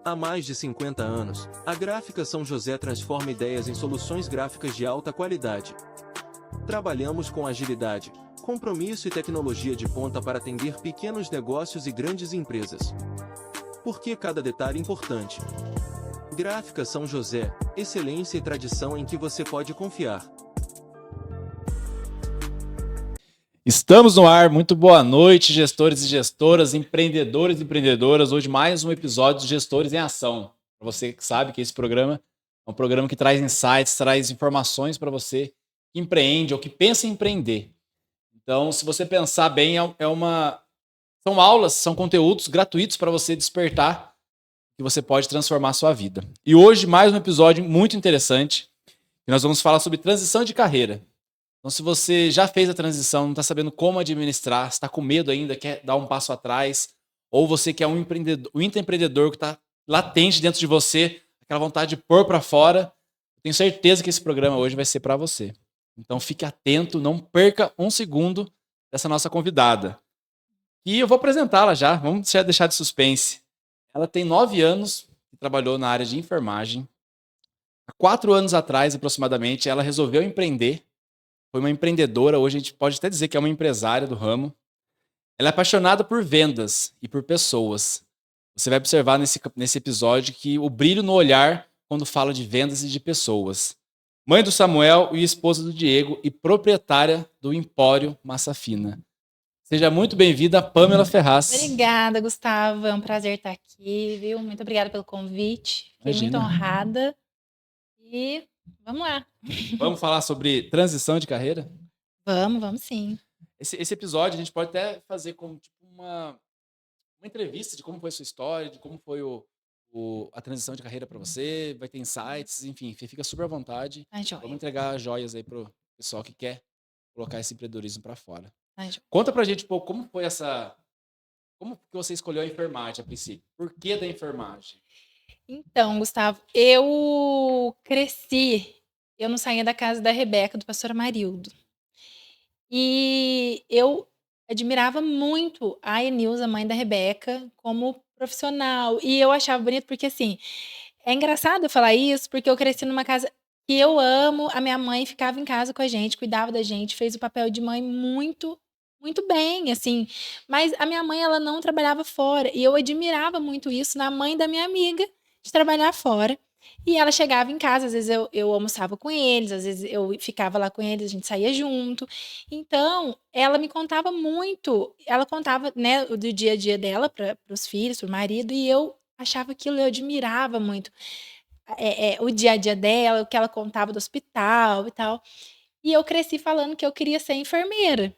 Há mais de 50 anos, a Gráfica São José transforma ideias em soluções gráficas de alta qualidade. Trabalhamos com agilidade, compromisso e tecnologia de ponta para atender pequenos negócios e grandes empresas. Porque cada detalhe é importante. Gráfica São José, excelência e tradição em que você pode confiar. Estamos no ar, muito boa noite, gestores e gestoras, empreendedores e empreendedoras. Hoje mais um episódio de Gestores em Ação. Para você que sabe que esse programa é um programa que traz insights, traz informações para você que empreende ou que pensa em empreender. Então, se você pensar bem, são aulas, são conteúdos gratuitos para você despertar que você pode transformar a sua vida. E hoje mais um episódio muito interessante, que nós vamos falar sobre transição de carreira. Então, se você já fez a transição, não está sabendo como administrar, está com medo ainda, quer dar um passo atrás, ou você quer um intraempreendedor que está latente dentro de você, aquela vontade de pôr para fora, tenho certeza que esse programa hoje vai ser para você. Então, fique atento, não perca um segundo dessa nossa convidada. E eu vou apresentá-la já, vamos deixar de suspense. Ela tem 9 anos e trabalhou na área de enfermagem. Há 4 anos atrás, aproximadamente, ela resolveu empreender. Foi uma empreendedora, hoje a gente pode até dizer que é uma empresária do ramo. Ela é apaixonada por vendas e por pessoas. Você vai observar nesse episódio que o brilho no olhar quando fala de vendas e de pessoas. Mãe do Samuel e esposa do Diego e proprietária do Empório Massa Fina. Seja muito bem-vinda, Pamela Ferraz. Obrigada, Gustavo. É um prazer estar aqui, viu? Muito obrigada pelo convite. Fiquei muito honrada. E vamos lá. Vamos falar sobre transição de carreira? Vamos sim. Esse episódio a gente pode até fazer como tipo uma entrevista de como foi a sua história, de como foi a transição de carreira para você, vai ter insights, enfim, fica super à vontade. Vamos entregar joias aí pro pessoal que quer colocar esse empreendedorismo para fora. Conta pra gente um pouco como foi como que você escolheu a enfermagem a princípio? Por que da enfermagem? Então, Gustavo, eu não saía da casa da Rebeca, do pastor Amarildo. E eu admirava muito a Enilza, mãe da Rebeca, como profissional. E eu achava bonito porque, assim, é engraçado eu falar isso, porque eu cresci numa casa que eu amo. A minha mãe ficava em casa com a gente, cuidava da gente, fez o papel de mãe muito, muito bem, assim. Mas a minha mãe, ela não trabalhava fora. E eu admirava muito isso na mãe da minha amiga, de trabalhar fora. E ela chegava em casa, às vezes eu almoçava com eles, às vezes eu ficava lá com eles, a gente saía junto. Então, ela me contava muito, ela contava, né, do dia a dia dela para os filhos, para o marido, e eu achava aquilo, eu admirava muito o dia a dia dela, o que ela contava do hospital e tal. E eu cresci falando que eu queria ser enfermeira.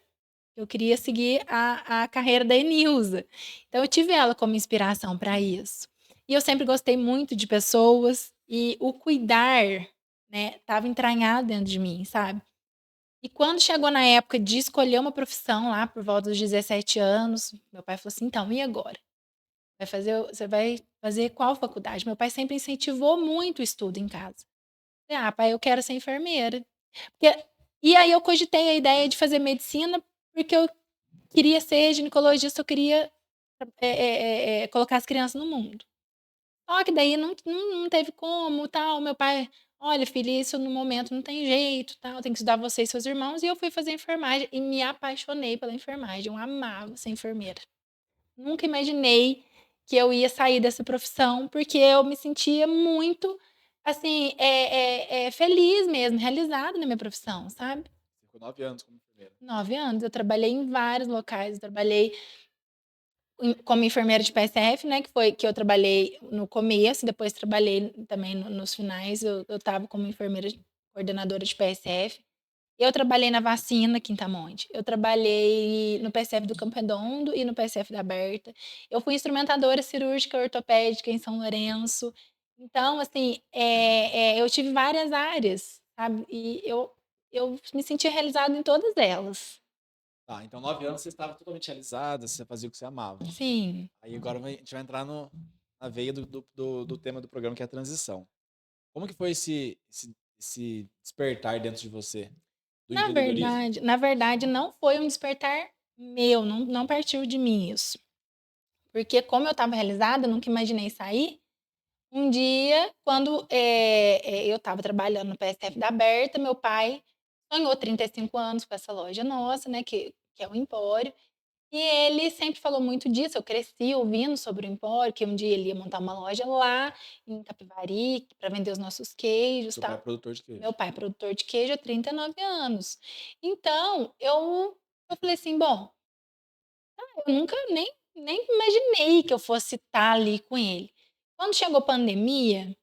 Eu queria seguir a carreira da Enilza. Então, eu tive ela como inspiração para isso. E eu sempre gostei muito de pessoas e o cuidar, né, estava entranhado dentro de mim, sabe? E quando chegou na época de escolher uma profissão lá por volta dos 17 anos, meu pai falou assim: então, e agora? Você vai fazer qual faculdade? Meu pai sempre incentivou muito o estudo em casa. Pai, eu quero ser enfermeira. E aí eu cogitei a ideia de fazer medicina porque eu queria ser ginecologista, eu queria colocar as crianças no mundo. Só que daí não teve como, tal. Meu pai, olha, filha, isso no momento não tem jeito, tal. Tem que estudar você e seus irmãos. E eu fui fazer enfermagem e me apaixonei pela enfermagem. Eu amava ser enfermeira. Nunca imaginei que eu ia sair dessa profissão, porque eu me sentia muito, assim, feliz mesmo, realizada na minha profissão, sabe? Ficou 9 anos como enfermeira. 9 anos. Eu trabalhei em vários locais. Eu trabalhei como enfermeira de PSF, né? Que foi que eu trabalhei no começo, depois trabalhei também nos finais. Eu estava como enfermeira coordenadora de PSF. Eu trabalhei na vacina Quintamonte. Eu trabalhei no PSF do Campo Redondo e no PSF da Berta. Eu fui instrumentadora cirúrgica ortopédica em São Lourenço. Então, assim, eu tive várias áreas, sabe? E eu me sentia realizada em todas elas. Tá, então 9 anos você estava totalmente realizada, você fazia o que você amava. Sim. Aí agora a gente vai entrar na veia do tema do programa, que é a transição. Como que foi esse despertar dentro de você do empreendedorismo? Na verdade, não foi um despertar meu, não partiu de mim isso. Porque como eu estava realizada, nunca imaginei sair, Um dia, quando eu estava trabalhando no PSF da Berta, meu pai sonhou 35 anos com essa loja nossa, né, que é o Empório, e ele sempre falou muito disso. Eu cresci ouvindo sobre o Empório, que um dia ele ia montar uma loja lá em Capivari para vender os nossos queijos, Seu pai é tá? produtor de queijo. Meu pai é produtor de queijo há 39 anos. Então, eu falei assim, bom, eu nunca nem imaginei que eu fosse estar ali com ele. Quando chegou a pandemia,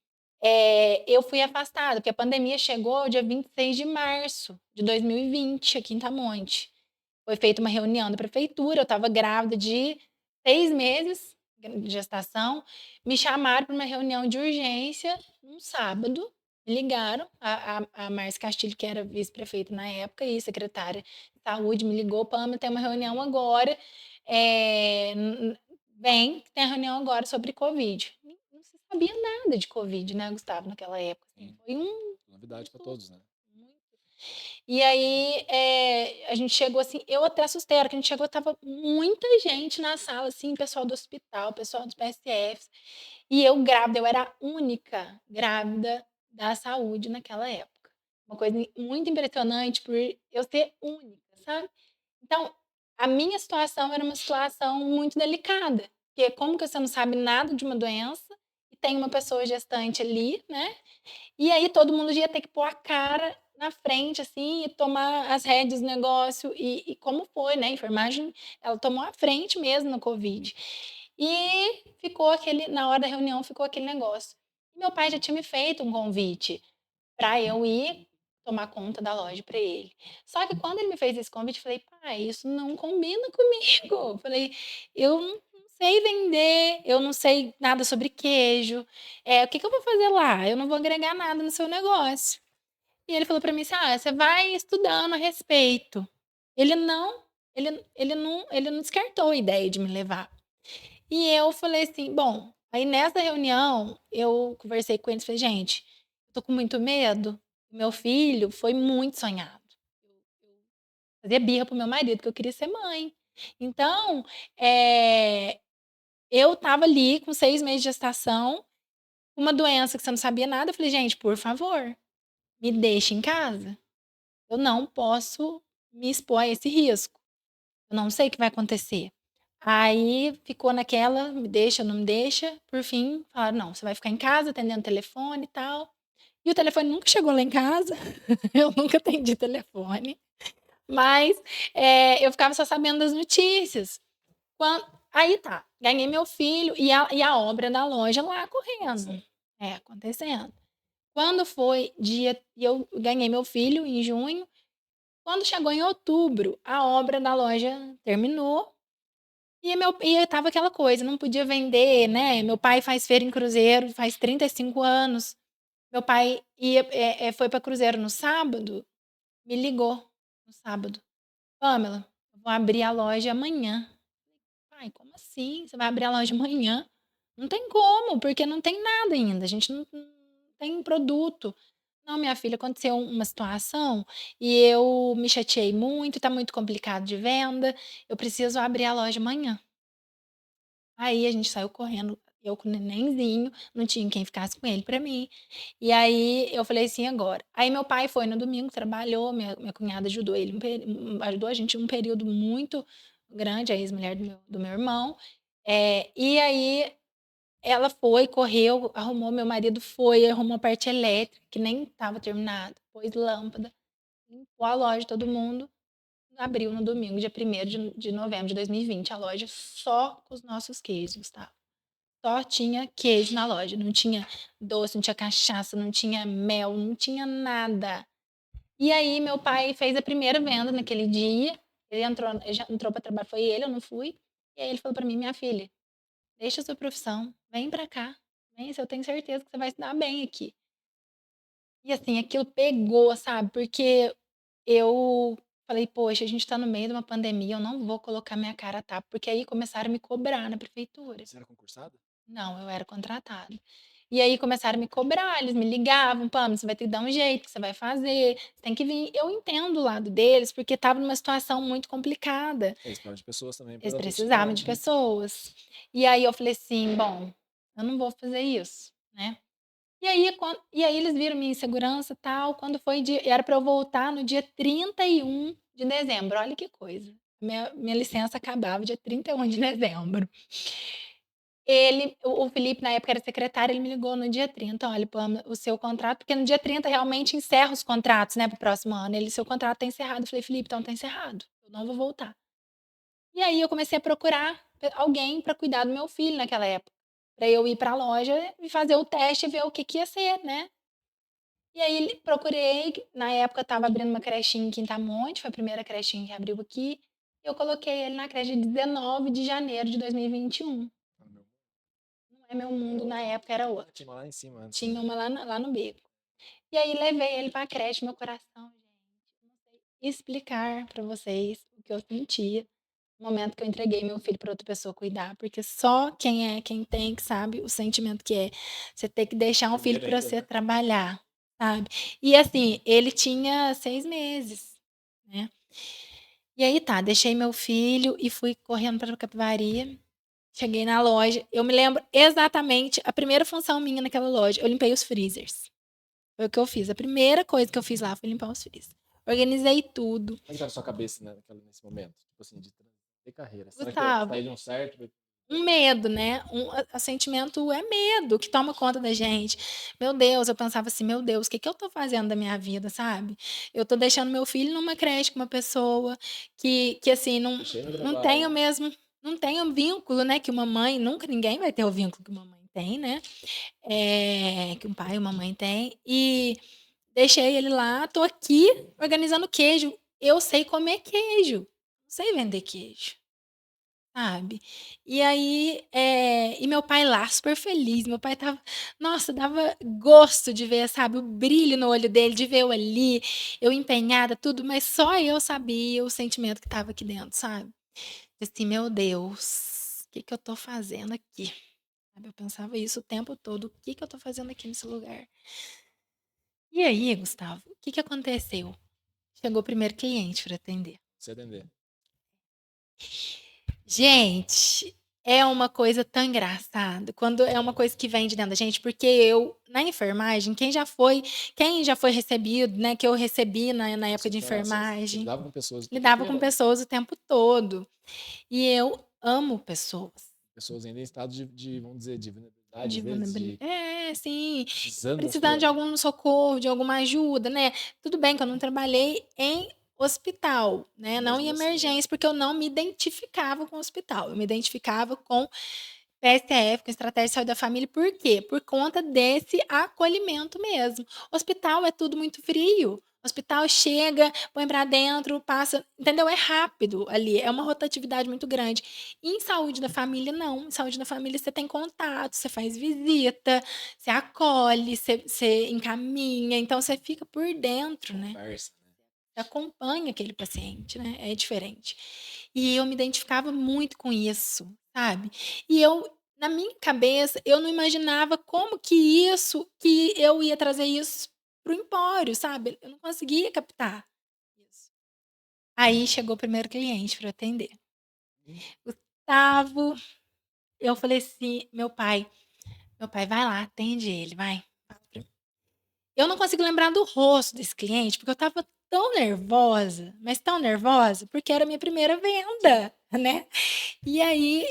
eu fui afastada, porque a pandemia chegou dia 26 de março de 2020, aqui em Tamonte. Foi feita uma reunião da prefeitura, eu estava grávida de 6 meses de gestação, me chamaram para uma reunião de urgência num sábado, me ligaram, a Márcia Castilho, que era vice-prefeita na época e secretária de saúde, me ligou: "Pamela, tem uma reunião agora, vem que tem a reunião agora sobre covid". Não se sabia nada de covid, né, Gustavo, naquela época, assim, Sim, foi um novidade para susto. todos, né? E aí, a gente chegou assim, eu até assustei, a hora que a gente chegou tava muita gente na sala, assim, pessoal do hospital, pessoal dos PSFs, e eu grávida, eu era a única grávida da saúde naquela época. Uma coisa muito impressionante por eu ser única, sabe. Então, a minha situação era uma situação muito delicada, porque como que você não sabe nada de uma doença, e tem uma pessoa gestante ali, né, e aí todo mundo ia ter que pôr a cara na frente, assim, e tomar as rédeas do negócio, e como foi, né, a enfermagem, ela tomou a frente mesmo no covid. E ficou aquele na hora da reunião, ficou aquele negócio. E meu pai já tinha me feito um convite para eu ir tomar conta da loja para ele. Só que quando ele me fez esse convite, eu falei: "Pai, isso não combina comigo". Eu falei: "Eu não sei vender, eu não sei nada sobre queijo, o que que eu vou fazer lá? Eu não vou agregar nada no seu negócio". E ele falou para mim assim: "Ah, você vai estudando a respeito". Ele não ele não descartou a ideia de me levar. E eu falei assim: "Bom", aí nessa reunião, eu conversei com eles e falei: "Gente, eu tô com muito medo, meu filho foi muito sonhado". Eu fazia birra para o meu marido que eu queria ser mãe. Então, eu estava ali com 6 meses de gestação, uma doença que você não sabia nada, eu falei: "Gente, por favor, me deixe em casa, eu não posso me expor a esse risco, eu não sei o que vai acontecer". Aí ficou naquela, me deixa, não me deixa, por fim falaram: "Não, você vai ficar em casa atendendo o telefone e tal". E o telefone nunca chegou lá em casa, eu nunca atendi telefone, mas, eu ficava só sabendo das notícias. Aí tá, ganhei meu filho e a obra da loja lá correndo. Acontecendo. Quando foi dia e eu ganhei meu filho em junho, quando chegou em outubro, a obra da loja terminou e estava aquela coisa, não podia vender, né, meu pai faz feira em cruzeiro faz 35 anos, meu pai foi para cruzeiro no sábado, me ligou no sábado: "Pamela, eu vou abrir a loja amanhã". "Pai, como assim? Você vai abrir a loja amanhã?". "Não tem como, porque não tem nada ainda, a gente não tem produto". "Não, minha filha, aconteceu uma situação e eu me chateei muito, tá muito complicado de venda, eu preciso abrir a loja amanhã". Aí a gente saiu correndo, eu com o nenenzinho, não tinha quem ficasse com ele pra mim. E aí eu falei assim: "Agora". Aí meu pai foi no domingo, trabalhou, minha cunhada ajudou ele ajudou a gente um período muito grande, a ex-mulher do meu irmão. E aí ela foi, correu, arrumou, meu marido foi, arrumou a parte elétrica, que nem estava terminada, pôs lâmpada, limpou a loja, todo mundo. Abriu no domingo, dia 1º de novembro de 2020, a loja só com os nossos queijos, tá. Só tinha queijo na loja, não tinha doce, não tinha cachaça, não tinha mel, não tinha nada. E aí meu pai fez a primeira venda naquele dia, ele já entrou para trabalhar, foi ele, eu não fui. E aí ele falou para mim: "Minha filha, deixa a sua profissão, vem para cá, vem, eu tenho certeza que você vai se dar bem aqui". E assim, aquilo pegou, sabe, porque eu falei: "Poxa, a gente tá no meio de uma pandemia, eu não vou colocar minha cara a tapa", porque aí começaram a me cobrar na prefeitura. Você era concursada? Não, eu era contratada. E aí começaram a me cobrar, eles me ligavam: "Pam, você vai ter que dar um jeito, que você vai fazer, você tem que vir". Eu entendo o lado deles, porque estava numa situação muito complicada, Eles precisavam de pessoas também para eles dar precisavam funcionamento, de né? pessoas. E aí eu falei assim: "Bom, eu não vou fazer isso". né. E aí eles viram minha insegurança, tal, quando foi era para eu voltar no dia 31 de dezembro, olha que coisa. Minha licença acabava dia 31 de dezembro. O Felipe, na época, era secretário, ele me ligou no dia 30, "Olha, Pamela, o seu contrato", porque no dia 30 realmente encerra os contratos, né, para o próximo ano. "Seu contrato está encerrado". Eu falei: "Felipe, então está encerrado, eu não vou voltar". E aí eu comecei a procurar alguém para cuidar do meu filho naquela época, para eu ir para a loja e fazer o teste e ver o que que ia ser, né. E aí procurei, na época estava abrindo uma crechinha em Quintamonte, foi a primeira crechinha que abriu aqui, e eu coloquei ele na creche de 19 de janeiro de 2021. Não é meu mundo, na época era outro. Tinha uma lá em cima antes. Tinha uma lá no beco. E aí levei ele pra creche, meu coração, gente, não sei explicar pra vocês o que eu sentia no momento que eu entreguei meu filho pra outra pessoa cuidar, porque só quem tem que sabe o sentimento que é você ter que deixar um filho pra você trabalhar, sabe. E assim, ele tinha 6 meses, né. E aí tá, deixei meu filho e fui correndo pra Capivari. Cheguei na loja, eu me lembro exatamente a primeira função minha naquela loja, eu limpei os freezers. Foi o que eu fiz, a primeira coisa que eu fiz lá foi limpar os freezers. Organizei tudo. Como é que tá na sua cabeça, né, nesse momento? Tipo assim, de carreira. Será que eu Gustavo, saí de um certo? um medo, né, o sentimento é medo que toma conta da gente. Meu Deus, eu pensava assim: "Meu Deus, o que que eu tô fazendo da minha vida", sabe. Eu tô deixando meu filho numa creche com uma pessoa que assim, Deixei no não trabalho. tem o mesmo não tem o vínculo, né, que uma mãe nunca ninguém vai ter o vínculo que uma mãe tem, né. Que um pai e uma mãe têm, e deixei ele lá, tô aqui organizando queijo. Eu sei comer queijo, não sei vender queijo, sabe. E aí, e meu pai lá super feliz, meu pai estava nossa, dava gosto de ver, sabe, o brilho no olho dele, de ver eu ali, eu empenhada, tudo, mas só eu sabia o sentimento que estava aqui dentro, sabe. Assim: "Meu Deus, o que que eu tô fazendo aqui?", sabe, eu pensava isso o tempo todo: "O que que eu tô fazendo aqui nesse lugar?". E aí, Gustavo, o que que aconteceu? Chegou o primeiro cliente para atender. Você atender. Gente, é uma coisa tão engraçada quando é uma coisa que vem de dentro da gente, porque eu, na enfermagem, quem já foi recebido, né, que eu recebi na época de Você enfermagem, lidava com pessoas o tempo lidava com inteiro. pessoas o tempo todo. E eu amo pessoas. Pessoas ainda em estado vamos dizer, de vulnerabilidade, De às vezes, vulnerabilidade. É, sim. precisando da Precisando de sua algum socorro, de alguma ajuda, né. Tudo bem que eu não trabalhei em hospital, né, não em mesmo assim. emergência, porque eu não me identificava com o hospital, eu me identificava com PSF, com estratégia de saúde da família, por quê? Por conta desse acolhimento mesmo. Hospital é tudo muito frio. Hospital chega, põe pra dentro, passa, entendeu? É rápido ali, é uma rotatividade muito grande. E em saúde da família, não. Em saúde da família, você tem contato, você faz visita, você acolhe, você encaminha, então você fica por dentro, né? Conversa, né? Você acompanha aquele paciente, né? É diferente. E eu me identificava muito com isso, sabe? E na minha cabeça, eu não imaginava como que eu ia trazer isso para o empório, sabe? Eu não conseguia captar isso. Aí chegou o primeiro cliente para atender. Hum, Gustavo, eu falei assim, meu pai, vai lá, atende ele, vai. Eu não consigo lembrar do rosto desse cliente, porque eu estava tão nervosa, mas tão nervosa, porque era a minha primeira venda, né? E aí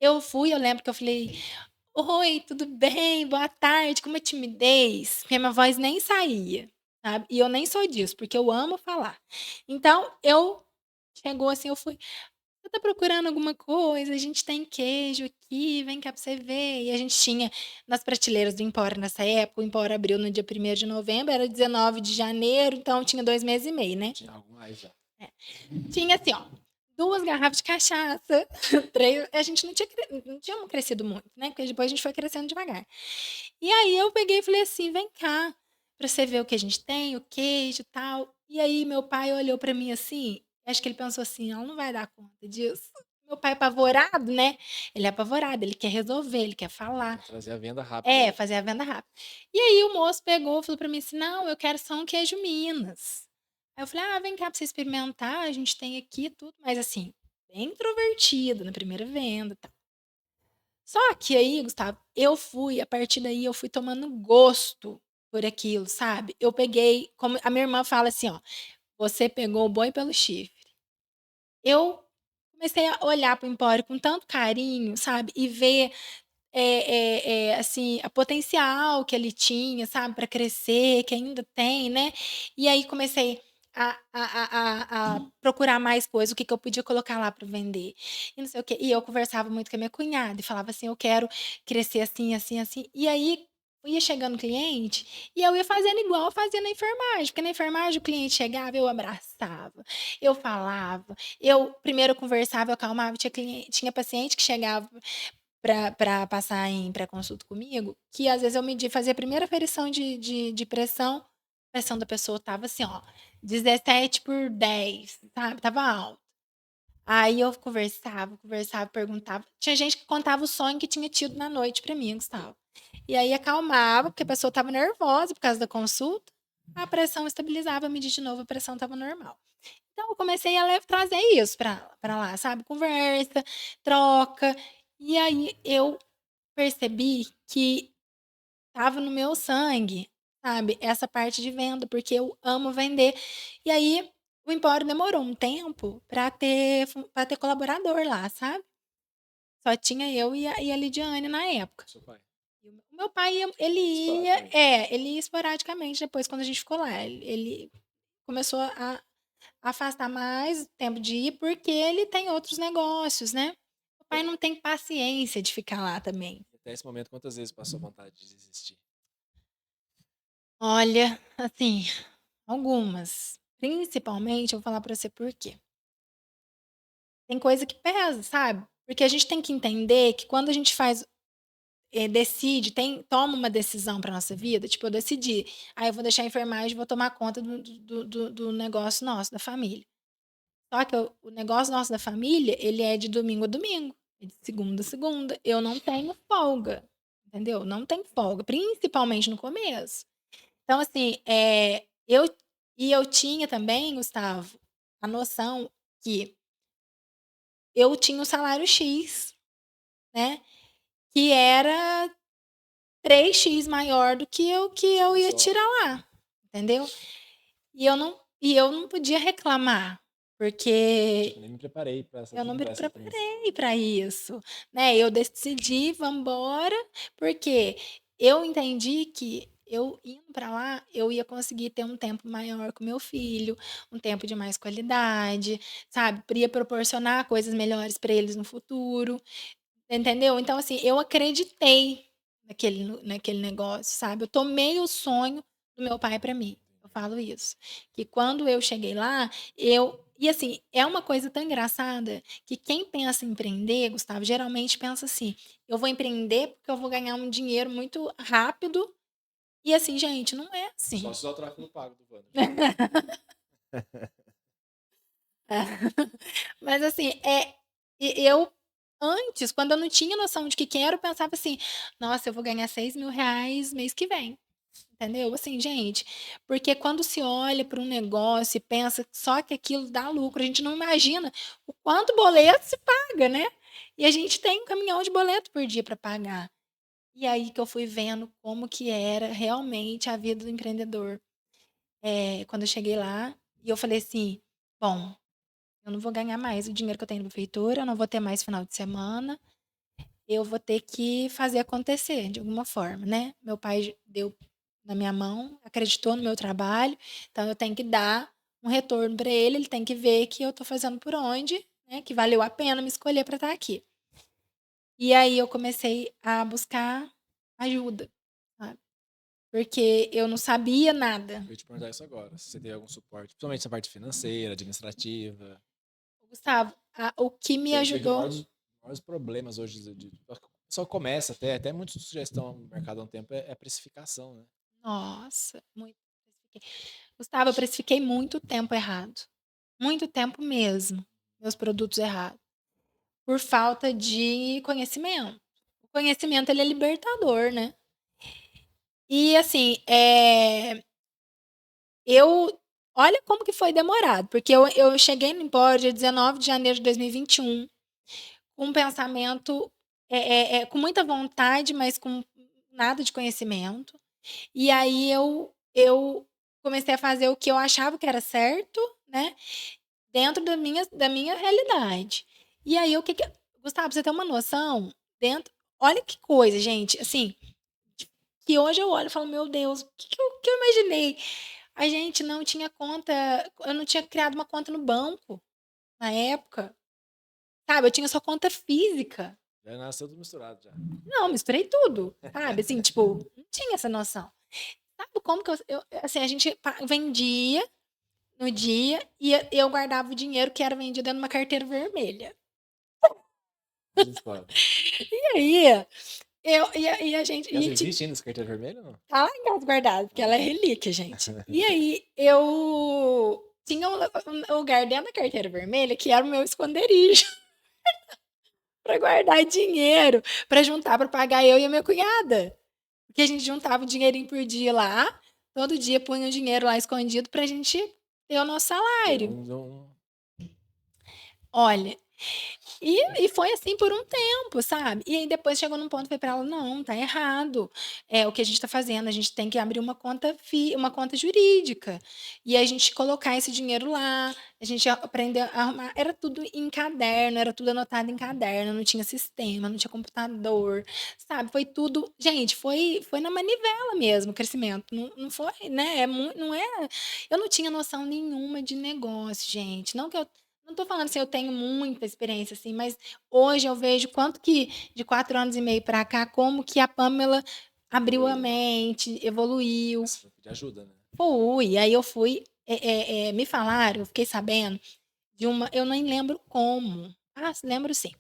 eu lembro que eu falei: "Oi, tudo bem? Boa tarde", com uma timidez, porque minha voz nem saía, sabe. E eu nem sou disso, porque eu amo falar. Então chegou assim, eu fui: "Você tá procurando alguma coisa? A gente tem queijo aqui, vem cá pra você ver". E a gente tinha nas prateleiras do Empório nessa época, o Empório abriu no dia 1º de novembro, era 19 de janeiro, então tinha 2 meses e meio, né. tinha algo mais já. É. Tinha assim, ó, 2 garrafas de cachaça, 3, a gente não tínhamos crescido muito, né, porque depois a gente foi crescendo devagar. E aí eu peguei e falei assim: "Vem cá, pra você ver o que a gente tem, o queijo e tal". E aí meu pai olhou pra mim assim, acho que ele pensou assim: "Ela não vai dar conta disso". Meu pai apavorado, né, ele é apavorado, ele quer resolver, ele quer falar. Trazer a venda rápida. É, fazer a venda rápida. E aí o moço pegou, falou pra mim assim: "Não, eu quero só um queijo Minas". Aí eu falei: "Ah, vem cá pra você experimentar, a gente tem aqui tudo", mas assim, bem introvertido na primeira venda, tal. Só que aí, Gustavo, a partir daí eu fui tomando gosto por aquilo, sabe? Eu peguei, como a minha irmã fala assim, ó, você pegou o boi pelo chifre. Eu comecei a olhar para o Empório com tanto carinho, sabe? E ver assim, a potencial que ele tinha, sabe, para crescer, que ainda tem, né? E aí comecei a procurar mais coisas, o que, que eu podia colocar lá para vender. E não sei o quê. E eu conversava muito com a minha cunhada e falava assim: eu quero crescer assim, assim, assim. E aí ia chegando cliente e eu ia fazendo igual eu fazia na enfermagem, porque na enfermagem o cliente chegava, eu abraçava, eu falava, eu primeiro conversava, eu acalmava, tinha paciente que chegava para passar em pré-consulta comigo, que às vezes eu fazia a primeira aferição de pressão, a pressão da pessoa tava assim, ó, 17/10, sabe? Tava alto. Aí eu conversava, perguntava. Tinha gente que contava o sonho que tinha tido na noite para mim, Gustavo. E aí acalmava, porque a pessoa estava nervosa por causa da consulta, a pressão estabilizava, media de novo, a pressão estava normal. Então eu comecei a trazer isso para lá, sabe? Conversa, troca. E aí eu percebi que estava no meu sangue, sabe? Essa parte de venda, porque eu amo vender. E aí o Empório demorou um tempo para ter colaborador lá, sabe? Só tinha eu e a Lidiane na época. Seu pai. O meu pai, ele ia esporadicamente depois, quando a gente ficou lá. Ele começou a afastar mais o tempo de ir, porque ele tem outros negócios, né? O pai não tem paciência de ficar lá também. Até esse momento, quantas vezes passou vontade de desistir? Olha, assim, algumas. Principalmente, eu vou falar pra você por quê. Tem coisa que pesa, sabe? Porque a gente tem que entender que quando a gente decide, toma uma decisão pra nossa vida, tipo, eu decidi, aí eu vou deixar a enfermagem e vou tomar conta do negócio nosso, da família. Só que o negócio nosso da família, ele é de domingo a domingo, é de segunda a segunda. Eu não tenho folga, entendeu? Não tenho folga, principalmente no começo. Então, assim, eu tinha também, Gustavo, a noção que eu tinha um salário X, né? Que era 3x maior do que eu ia tirar lá, entendeu? E eu não podia reclamar, porque Nem me preparei para essa eu não me conversa. preparei para isso, né? Eu decidi, vamos embora, porque eu entendi que eu indo para lá, eu ia conseguir ter um tempo maior com meu filho, um tempo de mais qualidade, sabe? Ia proporcionar coisas melhores para eles no futuro, entendeu? Então, assim, eu acreditei naquele negócio, sabe? Eu tomei o sonho do meu pai para mim. Eu falo isso. Que quando eu cheguei lá, e assim, é uma coisa tão engraçada que quem pensa em empreender, Gustavo, geralmente pensa assim: eu vou empreender porque eu vou ganhar um dinheiro muito rápido. E assim, gente, não é Só assim. se usar o tráfego pago do Wander. Mas assim, eu antes, quando eu não tinha noção de que quero, eu pensava assim: nossa, eu vou ganhar 6.000 reais mês que vem. Entendeu? Assim, gente, porque quando se olha para um negócio e pensa só que aquilo dá lucro, a gente não imagina o quanto boleto se paga, né? E a gente tem um caminhão de boleto por dia para pagar. E aí que eu fui vendo como que era realmente a vida do empreendedor. Quando eu cheguei lá, e eu falei assim: bom, eu não vou ganhar mais o dinheiro que eu tenho na prefeitura, eu não vou ter mais final de semana, eu vou ter que fazer acontecer de alguma forma, né? Meu pai deu na minha mão, acreditou no meu trabalho, então eu tenho que dar um retorno para ele, ele tem que ver que eu estou fazendo por onde, né? Que valeu a pena me escolher para estar aqui. E aí eu comecei a buscar ajuda, sabe? Porque eu não sabia nada. Eu ia te perguntar isso agora. Se você tem algum suporte, principalmente essa parte financeira, administrativa. Gustavo, o que me Eu vejo que o ajudou. maiores problemas hoje, só começa até muitos que já estão no mercado há um tempo, é a precificação, né? Nossa, muito. Gustavo, eu precifiquei muito tempo errado. Muito tempo mesmo. Meus produtos errados. Por falta de conhecimento. O conhecimento, ele é libertador, né? E, assim, eu... Olha como que foi demorado. Porque eu cheguei no Empório dia 19 de janeiro de 2021 com um pensamento com muita vontade, mas com nada de conhecimento. E aí eu comecei a fazer o que eu achava que era certo, né? Dentro da minha realidade. E aí, Gustavo, pra você ter uma noção, olha que coisa, gente, assim, que hoje eu olho e falo, meu Deus, o que eu imaginei? A gente não tinha conta, eu não tinha criado uma conta no banco na época, sabe? Eu tinha só conta física. Já nasceu tudo misturado já. Não, misturei tudo, sabe? Assim, tipo, não tinha essa noção. Sabe como que assim, a gente vendia no dia e eu guardava o dinheiro que era vendido dentro de uma carteira vermelha. E aí, e a gente. Já existe ainda essa carteira vermelha ou não? Tá lá em casa guardado, porque ela é relíquia, gente. E aí, eu tinha um lugar dentro da carteira vermelha que era o meu esconderijo para guardar dinheiro, para juntar, para pagar eu e a minha cunhada. Porque a gente juntava um dinheirinho por dia lá, todo dia punha o dinheiro lá escondido pra gente ter o nosso salário. Olha, e foi assim por um tempo, sabe? E aí depois chegou num ponto, falei pra ela, não, tá errado. O que a gente tá fazendo, a gente tem que abrir uma conta jurídica. E a gente colocar esse dinheiro lá, a gente aprender a arrumar. Era tudo em caderno, era tudo anotado em caderno, não tinha sistema, não tinha computador, sabe? Foi tudo. Gente, foi na manivela mesmo o crescimento. Não, não foi, né? Não é. Eu não tinha noção nenhuma de negócio, gente. Não que eu não tô falando assim, eu tenho muita experiência, assim, mas hoje eu vejo quanto que, de 4 anos e meio para cá, como que a Pamela abriu a mente, evoluiu. Isso de ajuda, né? Fui, aí eu fui, me falaram, eu fiquei sabendo de uma, eu nem lembro como. Ah, lembro sim.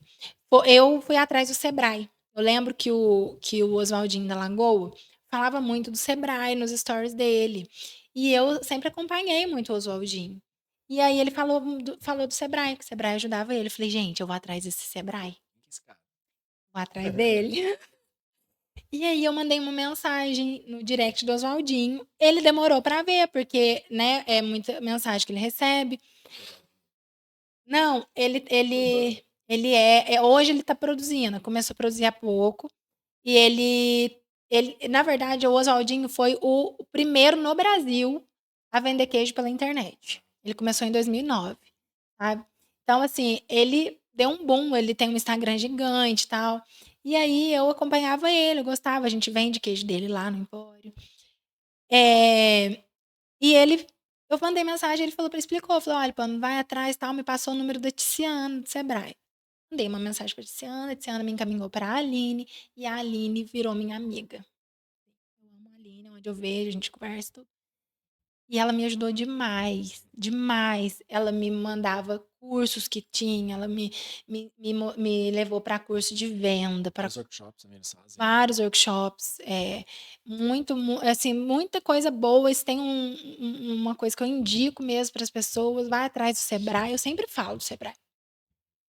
Eu fui atrás do Sebrae. Eu lembro que o Oswaldinho da Lagoa falava muito do Sebrae nos stories dele. E eu sempre acompanhei muito o Oswaldinho. E aí ele falou do Sebrae, que o Sebrae ajudava ele. Eu falei, gente, eu vou atrás desse Sebrae. Vou atrás dele. E aí eu mandei uma mensagem no direct do Oswaldinho. Ele demorou para ver, porque, né, é muita mensagem que ele recebe. Não, hoje ele tá produzindo, começou a produzir há pouco. E na verdade, o Oswaldinho foi o primeiro no Brasil a vender queijo pela internet. Ele começou em 2009, sabe? Então, assim, ele deu um boom, ele tem um Instagram gigante e tal. E aí eu acompanhava ele, eu gostava, a gente vende queijo dele lá no Empório. E eu mandei mensagem, ele explicou, falou, olha, Pano, vai atrás, tal, me passou o número da Tiziana, do Sebrae. Mandei uma mensagem para a Tiziana me encaminhou para a Aline, e a Aline virou minha amiga. Eu amo a Aline, onde eu vejo, a gente conversa tudo. E ela me ajudou demais, demais. Ela me mandava cursos que tinha, ela me levou para curso de venda, para Os workshops também eles fazem. vários workshops, assim, muita coisa boa. Se tem uma coisa que eu indico mesmo para as pessoas, vai atrás do Sebrae. Eu sempre falo do Sebrae.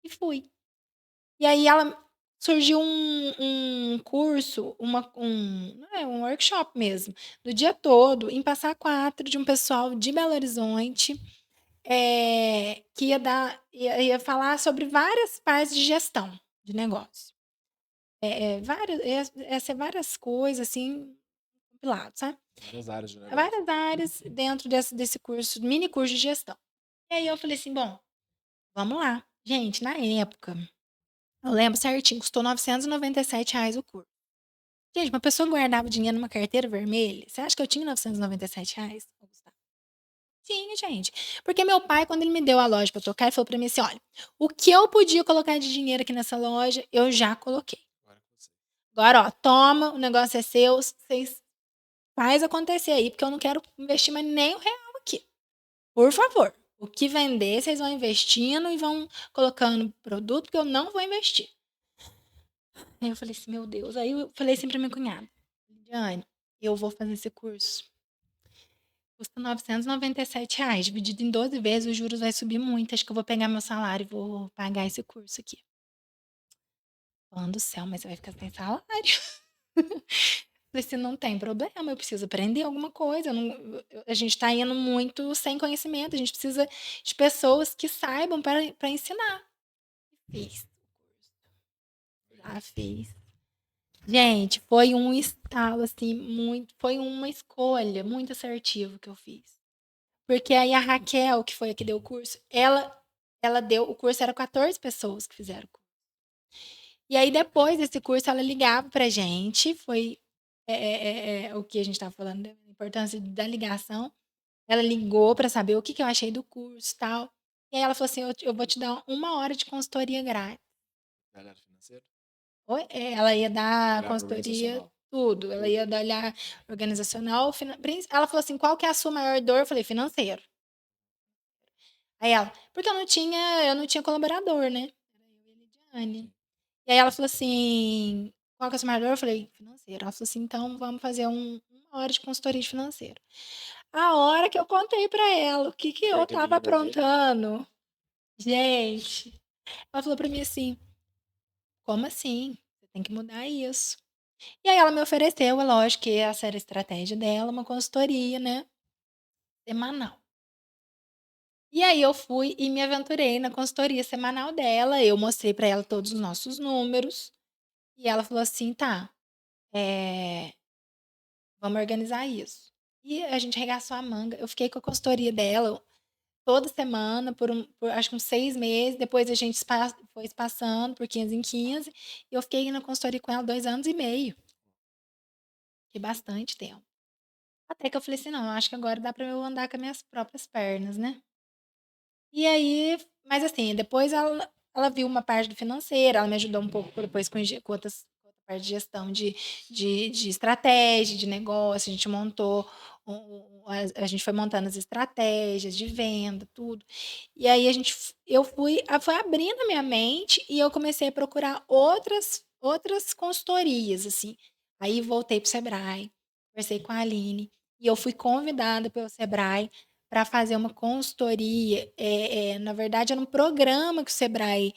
E fui. E aí surgiu um curso, um workshop mesmo, do dia todo, em Passar Quatro, de um pessoal de Belo Horizonte, que ia falar sobre várias partes de gestão de negócio. Ia ser várias coisas, assim, compiladas, sabe? Várias áreas de negócio. Várias áreas dentro desse curso, mini curso de gestão. E aí eu falei assim, bom, vamos lá. Gente, na época, eu lembro certinho, custou R$ 997 o curso. Gente, uma pessoa guardava dinheiro numa carteira vermelha. Você acha que eu tinha R$ 997? Tinha, gente. Porque meu pai, quando ele me deu a loja pra tocar, ele falou pra mim assim: olha, o que eu podia colocar de dinheiro aqui nessa loja, eu já coloquei. Agora, ó, toma, o negócio é seu, vocês faz acontecer aí, porque eu não quero investir mais nem um real aqui. Por favor. O que vender, vocês vão investindo e vão colocando produto, porque eu não vou investir. Aí eu falei assim, meu Deus. Aí eu falei assim pra minha cunhada, Lidiane, eu vou fazer esse curso. Custa R$ 997, dividido em 12 vezes, os juros vai subir muito. Acho que eu vou pegar meu salário e vou pagar esse curso aqui. Falando do céu, mas você vai ficar sem salário. Falei assim, não tem problema, eu preciso aprender alguma coisa. A gente está indo muito sem conhecimento, a gente precisa de pessoas que saibam para ensinar. Fiz. Ah, fiz. Gente, foi um estalo, assim, foi uma escolha muito assertiva que eu fiz. Porque aí a Raquel, que foi a que deu o curso, ela deu, o curso era 14 pessoas que fizeram o curso. E aí depois desse curso ela ligava pra gente, foi o que a gente estava falando, da importância da ligação. Ela ligou para saber o que eu achei do curso e tal. E aí ela falou assim: eu vou te dar 1 hora de consultoria grátis. Galera financeira? Ela ia dar Era consultoria, organizacional. tudo. Ela ia dar olhar organizacional. Ela falou assim: qual que é a sua maior dor? Eu falei: financeiro. Aí ela, porque eu não tinha colaborador, né? Era eu e a Lidiane. E aí ela falou assim: qual que é a sua maior dor? Eu falei: financeiro. Ela falou assim: então vamos fazer 1 hora de consultoria de financeiro. A hora que eu contei pra ela o que eu tava Carteirinha vermelha. aprontando, gente, ela falou pra mim assim: como assim? Você tem que mudar isso. E aí ela me ofereceu, é lógico que essa era a estratégia dela, uma consultoria, né, semanal. E aí eu fui e me aventurei na consultoria semanal dela, eu mostrei pra ela todos os nossos números, e ela falou assim: "Tá, eh, vamos organizar isso". E a gente regaçou a manga, eu fiquei com a consultoria dela toda semana por acho que uns 6 meses, depois a gente foi passando por 15 em 15, e eu fiquei na consultoria com ela 2 anos e meio. Fiquei bastante tempo. Até que eu falei assim: "Não, eu acho que agora dá pra eu andar com as minhas próprias pernas, né". E aí mas assim, depois ela viu uma parte do financeiro, ela me ajudou um pouco depois com outra parte de gestão de estratégia, de negócio, a gente montou a gente foi montando as estratégias de venda, tudo. E aí eu foi abrindo a minha mente e eu comecei a procurar outras consultorias, assim. Aí voltei para o Sebrae, conversei com a Aline, e eu fui convidada pelo Sebrae para fazer uma consultoria. Na verdade, era um programa que o Sebrae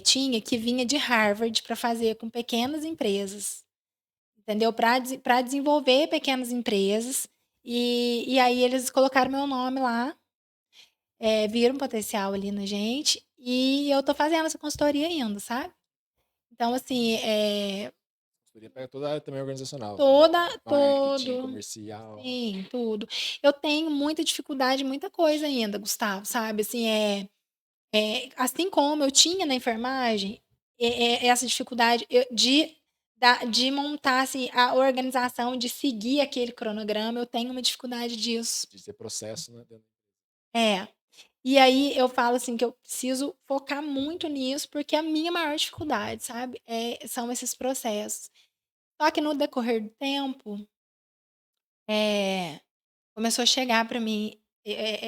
tinha que vinha de Harvard para fazer com pequenas empresas, entendeu? Para desenvolver pequenas empresas. E aí eles colocaram meu nome lá, viram potencial ali na gente, e eu tô fazendo essa consultoria ainda, sabe? Então, assim, Consultoria pega toda a área também organizacional. toda, Marketing, todo, comercial. sim, tudo. Eu tenho muita dificuldade, muita coisa ainda, Gustavo, sabe? Assim, assim como eu tinha na enfermagem, essa dificuldade de montar assim, a organização, de seguir aquele cronograma, eu tenho uma dificuldade disso. De ter processo, né? É. E aí eu falo assim que eu preciso focar muito nisso, porque a minha maior dificuldade, sabe, são esses processos. Só que no decorrer do tempo, começou a chegar para mim,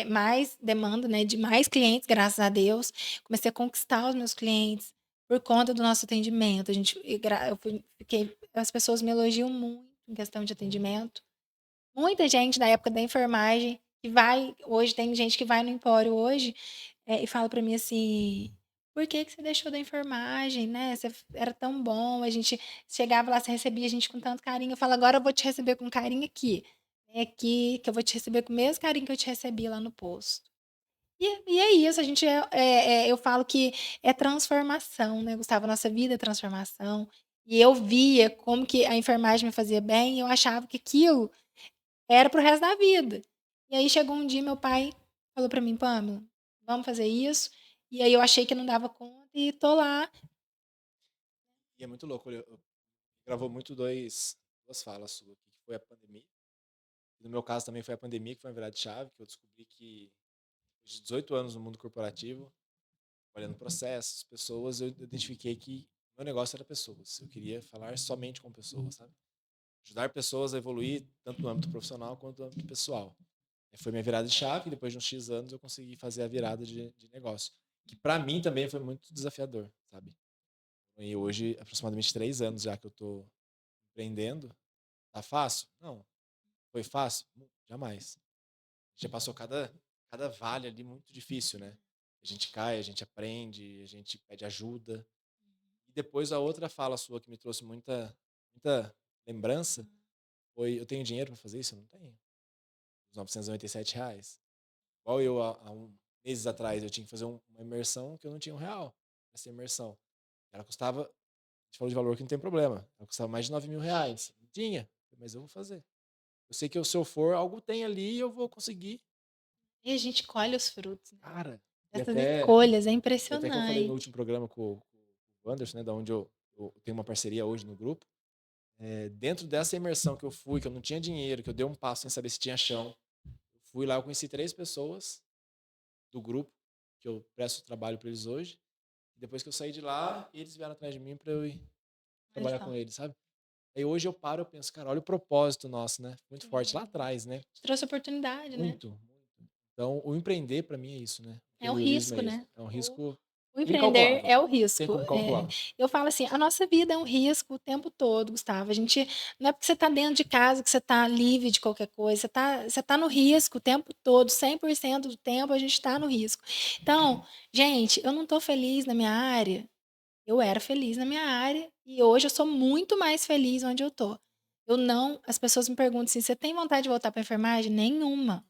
mais demanda, né, de mais clientes, graças a Deus. Comecei a conquistar os meus clientes por conta do nosso atendimento. A gente e gra eu fui fiquei as pessoas me elogiam muito em questão de atendimento. Muita gente da época da enfermagem que vai hoje tem gente que vai no Empório hoje, e fala para mim assim: "Por que que você deixou da enfermagem, né, você era tão bom, a gente chegava lá, você recebia a gente com tanto carinho". Eu falo: "Agora eu vou te receber com carinho aqui. Vem aqui que eu vou te receber com o mesmo carinho que eu te recebi lá no posto". E é isso, a gente eu falo que é transformação, né, Gustavo, a nossa vida é transformação. E eu via como que a enfermagem me fazia bem e eu achava que aquilo era para o resto da vida. E aí chegou um dia, meu pai falou para mim: "Pamela, vamos fazer isso". E aí eu achei que não dava conta e tô lá. E é muito louco. Gravou muito duas falas suas aqui, que foi a pandemia. E no meu caso também foi a pandemia, que foi uma virada de chave, que eu descobri que depois de 18 anos no mundo corporativo, olhando processos, pessoas, eu identifiquei que meu negócio era pessoas. Eu queria falar somente com pessoas, sabe? Ajudar pessoas a evoluir, tanto no âmbito profissional quanto no âmbito pessoal. E foi minha virada de chave, e depois de uns X anos eu consegui fazer a virada de negócio. Que para mim também foi muito desafiador, sabe? E hoje, aproximadamente 3 anos já que eu tô empreendendo, tá fácil? Não. Foi fácil? Jamais. A gente já passou cada vale ali muito difícil, né? A gente cai, a gente aprende, a gente pede ajuda. E depois a outra fala sua que me trouxe muita lembrança foi: eu tenho dinheiro para fazer isso? Eu não tenho. Os R$ 997. Igual eu, há meses atrás, eu tinha que fazer uma imersão que eu não tinha R$ 1 essa imersão. Ela custava gente falou de valor que não tem problema. Ela custava mais de R$ 9.000. Não tinha, mas eu vou fazer. Eu sei que se eu for, algo tem ali e eu vou conseguir. E a gente colhe os frutos, né? Cara, Essas escolhas, é e até que eu falei no impressionante. último programa com o Anderson, né, da onde eu tenho uma parceria hoje no grupo, dentro dessa imersão que eu fui, que eu não tinha dinheiro, que eu dei um passo sem saber se tinha chão, eu fui lá, eu conheci 3 pessoas do grupo, que eu presto trabalho para eles hoje, e depois que eu saí de lá, eles vieram atrás de mim para eu ir Olha trabalhar só. com eles, sabe? Aí hoje eu paro e penso, cara, olha o propósito nosso, né? Muito forte lá Sim. atrás, né? Te trouxe oportunidade, né? Muito, muito. Então, o empreender para mim é isso, né? O É o empreendedorismo risco, é isso. né? É um O, risco o empreender incalculável. é o Não tem risco. como calcular. Eu falo assim, a nossa vida é um risco o tempo todo, Gustavo. A gente não é porque você está dentro de casa que você está livre de qualquer coisa. Você tá no risco o tempo todo, 100% do tempo a gente está no risco. Então, gente, eu não estou feliz na minha área. Eu era feliz na minha área e hoje eu sou muito mais feliz onde eu tô. Eu não, as pessoas me perguntam assim, você tem vontade de voltar para enfermagem? Nenhuma,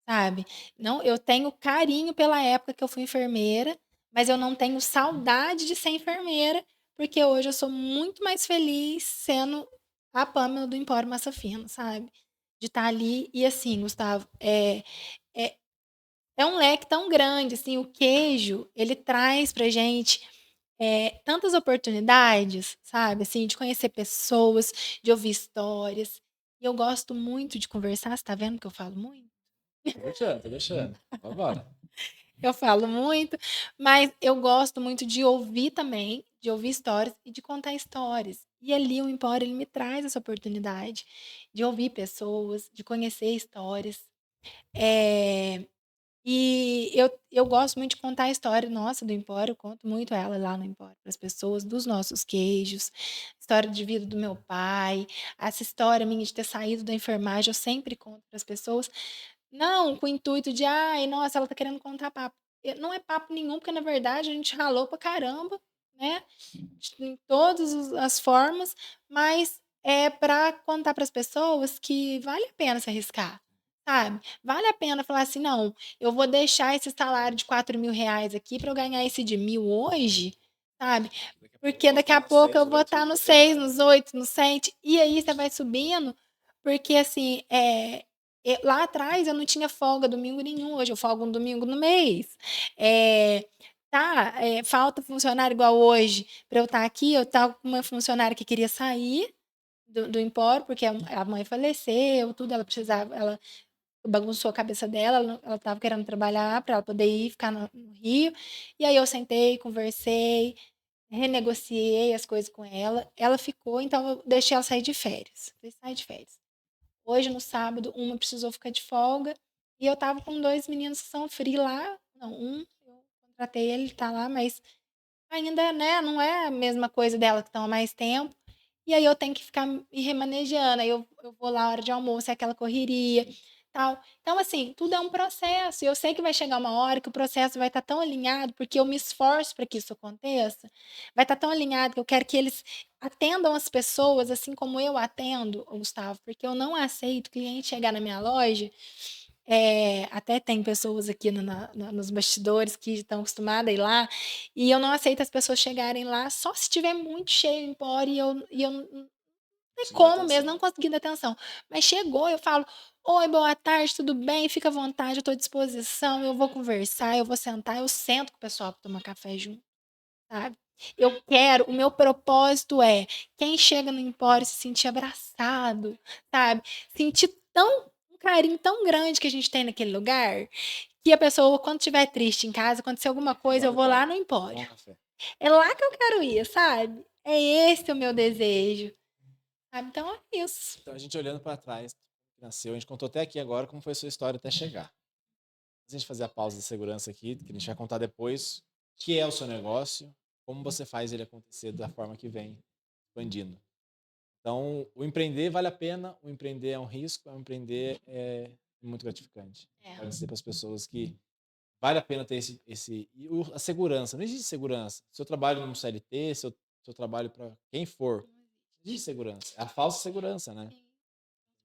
sabe? Não, eu tenho carinho pela época que eu fui enfermeira, mas eu não tenho saudade de ser enfermeira, porque hoje eu sou muito mais feliz sendo a Pamela do Empório Massa Fina, sabe? De estar ali e assim, Gustavo, é, é um leque tão grande, assim, o queijo, ele traz pra gente tantas oportunidades, sabe? Assim, de conhecer pessoas, de ouvir histórias. E eu gosto muito de conversar, você tá vendo que eu falo muito? Tô deixando, tô deixando. Vai embora. Eu falo muito, mas eu gosto muito de ouvir também, de ouvir histórias e de contar histórias. E ali o Empório, ele me traz essa oportunidade de ouvir pessoas, de conhecer histórias. É, E eu gosto muito de contar a história nossa do Empório, eu conto muito ela lá no Empório para as pessoas, dos nossos queijos, história de vida do meu pai, essa história minha de ter saído da enfermagem, eu sempre conto para as pessoas, não com o intuito de, ai, nossa, ela tá querendo contar papo. Não é papo nenhum, porque na verdade a gente ralou pra caramba, né? Em todas as formas, mas é para contar para as pessoas que vale a pena se arriscar, sabe? Vale a pena falar assim, não, eu vou deixar esse salário de R$ 4.000 aqui para eu ganhar esse de 1.000 hoje, sabe? Porque daqui a pouco eu vou estar no 6, nos 8, no 7, e aí você vai subindo, porque assim, lá atrás eu não tinha folga domingo nenhum, hoje eu folgo um domingo no mês. Falta funcionário igual hoje para eu estar aqui, eu estava com uma funcionária que queria sair do Empório, porque a mãe faleceu, tudo, ela precisava, ela bagunçou a cabeça dela, ela estava querendo trabalhar para ela poder ir ficar no Rio, e aí eu sentei, conversei, renegociei as coisas com ela, ela ficou, então eu deixei ela sair de férias, falei, sai de férias. Hoje, no sábado, uma precisou ficar de folga, e eu estava com 2 meninos que são free lá, não, eu contratei ele, tá lá, mas ainda, né, não é a mesma coisa dela que estão há mais tempo. E aí eu tenho que ficar me remanejando. Aí eu vou lá, hora de almoço, é aquela correria, tal. Então, assim, tudo é um processo. E eu sei que vai chegar uma hora que o processo vai estar tão alinhado, porque eu me esforço para que isso aconteça. Vai estar tão alinhado que eu quero que eles atendam as pessoas assim como eu atendo, Gustavo, porque eu não aceito cliente chegar na minha loja até tem pessoas aqui nos bastidores que estão acostumadas a ir lá, e eu não aceito as pessoas chegarem lá só se estiver muito cheio o empório e eu não tem como mesmo, não consegui dar atenção. Mas chegou, eu falo, oi, boa tarde, tudo bem? Fica à vontade, eu estou à disposição, eu vou conversar, eu vou sentar, eu sento com o pessoal para tomar café junto, sabe? O meu propósito é quem chega no empório se sentir abraçado, sabe? Sentir um carinho tão grande que a gente tem naquele lugar, que a pessoa, quando estiver triste em casa, acontecer alguma coisa, eu vou lá no empório. É lá que eu quero ir, sabe? É esse o meu desejo. Sabe? Então é isso. Então, a gente olhando para trás, que nasceu, a gente contou até aqui agora como foi a sua história até chegar. Antes de a gente fazer a pausa de segurança aqui, que a gente vai contar depois, o que é o seu negócio, como você faz ele acontecer da forma que vem expandindo. Então, o empreender vale a pena, o empreender é um risco, o empreender é muito gratificante. Quero dizer para as pessoas que vale a pena ter a segurança. Não existe segurança. Se eu trabalho no CLT, se eu trabalho para quem for, não existe segurança. É a falsa segurança, né?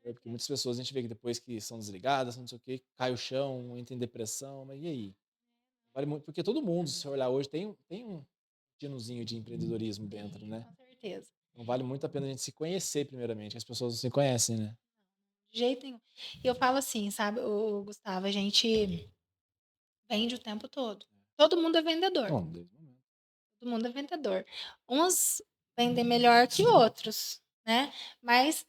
Porque muitas pessoas a gente vê que depois que são desligadas, não sei o quê, cai o chão, entra em depressão, mas e aí? Vale muito, porque todo mundo, se você olhar hoje, tem um tinozinho de empreendedorismo dentro, né? certeza. Não vale muito a pena a gente se conhecer primeiramente, as pessoas não se conhecem, né? De jeito nenhum. E eu falo assim, sabe, Gustavo, a gente vende o tempo todo. Todo mundo é vendedor. Bom, desde o momento. Todo mundo é vendedor. Uns vendem melhor que outros, né? Mas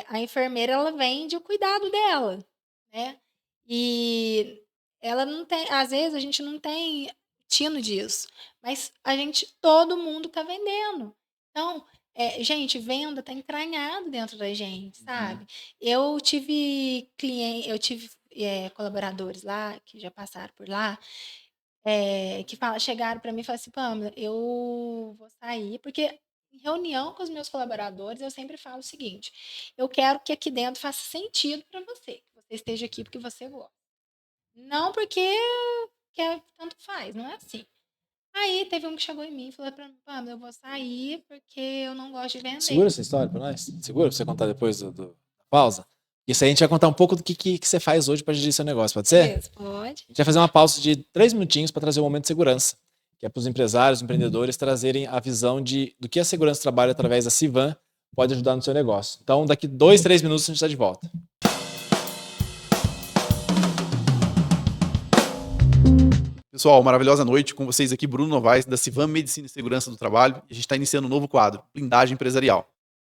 a enfermeira, ela vende o cuidado dela, né? E ela não tem, às vezes a gente não tem tino disso, mas todo mundo tá vendendo. Então, gente, venda tá entranhado dentro da gente, sabe? Eu tive colaboradores lá que já passaram por lá, chegaram para mim e falaram assim: Pamela, eu vou sair, porque em reunião com os meus colaboradores eu sempre falo o seguinte: eu quero que aqui dentro faça sentido para você, que você esteja aqui porque você gosta. Não porque tanto faz, não é assim. Aí teve um que chegou em mim e falou para mim: Pamela, eu vou sair porque eu não gosto de vender. Segura essa história pra nós? Segura pra você contar depois da pausa? Isso aí a gente vai contar um pouco do que você faz hoje pra dirigir seu negócio, pode ser? Beleza, pode. A gente vai fazer uma pausa de 3 minutinhos para trazer um momento de segurança, que é para os empresários, empreendedores trazerem a visão do que a segurança do trabalho através da Civan pode ajudar no seu negócio. Então, daqui 2, 3 minutos a gente está de volta. Pessoal, maravilhosa noite com vocês aqui, Bruno Novaes, da Civan Medicina e Segurança do Trabalho. E a gente está iniciando um novo quadro, Blindagem Empresarial.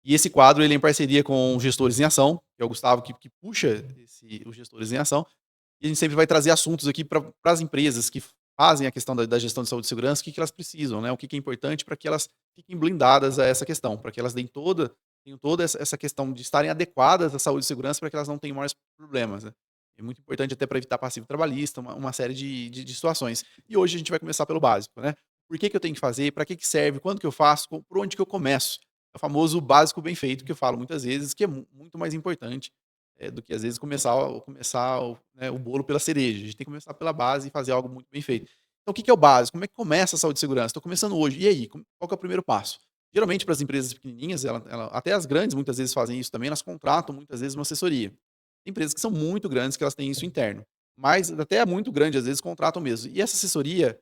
E esse quadro ele é em parceria com os Gestores em Ação, que é o Gustavo que puxa os Gestores em Ação. E a gente sempre vai trazer assuntos aqui para as empresas que fazem a questão da gestão de saúde e segurança, o que elas precisam, né? O que é importante para que elas fiquem blindadas a essa questão, para que elas tenham toda essa questão de estarem adequadas à saúde e segurança para que elas não tenham maiores problemas, né? É muito importante até para evitar passivo trabalhista, uma série de situações. E hoje a gente vai começar pelo básico, né? Por que eu tenho que fazer? Para que serve? Quando que eu faço? Por onde que eu começo? É o famoso básico bem feito, que eu falo muitas vezes, que é muito mais importante do que às vezes começar o bolo pela cereja. A gente tem que começar pela base e fazer algo muito bem feito. Então, o que é o básico? Como é que começa a saúde e segurança? Estou começando hoje. E aí? Qual que é o primeiro passo? Geralmente, para as empresas pequenininhas, até as grandes muitas vezes fazem isso também, elas contratam muitas vezes uma assessoria. Tem empresas que são muito grandes que elas têm isso interno. Mas até muito grande, às vezes, contratam mesmo. E essa assessoria,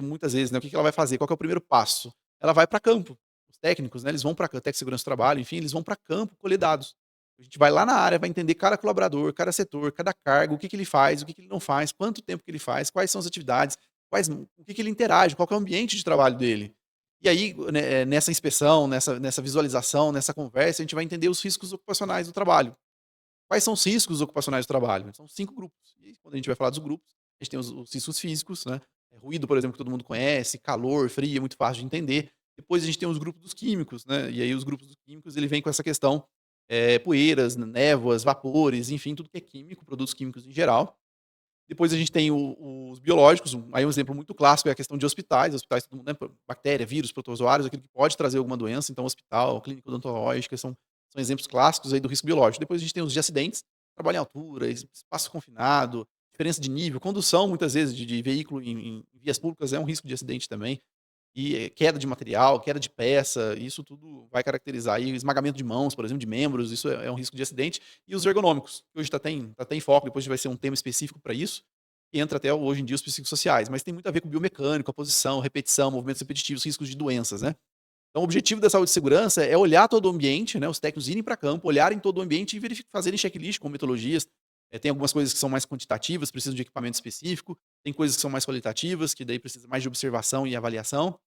muitas vezes, né, o que ela vai fazer? Qual que é o primeiro passo? Ela vai para campo. Os técnicos, né, eles vão para a técnica de segurança do trabalho, enfim, eles vão para campo colher dados. A gente vai lá na área, vai entender cada colaborador, cada setor, cada cargo, o que ele faz, o que ele não faz, quanto tempo que ele faz, quais são as atividades, o que ele interage, qual que é o ambiente de trabalho dele. E aí, né, nessa inspeção, nessa visualização, nessa conversa, a gente vai entender os riscos ocupacionais do trabalho. Quais são os riscos ocupacionais do trabalho? São 5 grupos. E quando a gente vai falar dos grupos, a gente tem os riscos físicos, né? Ruído, por exemplo, que todo mundo conhece, calor, frio, é muito fácil de entender. Depois a gente tem os grupos dos químicos, né? E aí os grupos dos químicos, ele vem com essa questão, poeiras, névoas, vapores, enfim, tudo que é químico, produtos químicos em geral. Depois a gente tem os biológicos, aí um exemplo muito clássico é a questão de hospitais. Hospitais, todo mundo, né? Bactéria, vírus, protozoários, aquilo que pode trazer alguma doença. Então, hospital, clínica odontológica, são exemplos clássicos aí do risco biológico. Depois a gente tem os de acidentes, trabalho em altura, espaço confinado, diferença de nível, condução, muitas vezes, de veículo em vias públicas é um risco de acidente também. E queda de material, queda de peça, isso tudo vai caracterizar aí, esmagamento de mãos, por exemplo, de membros, isso é um risco de acidente. E os ergonômicos, que hoje tá até em foco, depois vai ser um tema específico para isso, que entra até hoje em dia os psicossociais, mas tem muito a ver com biomecânico, a posição, repetição, movimentos repetitivos, riscos de doenças, né? Então, o objetivo da saúde e segurança é olhar todo o ambiente, né? Os técnicos irem para campo, olharem todo o ambiente e fazerem checklist com metodologias. Tem algumas coisas que são mais quantitativas, precisam de equipamento específico. Tem coisas que são mais qualitativas, que daí precisa mais de observação e avaliação.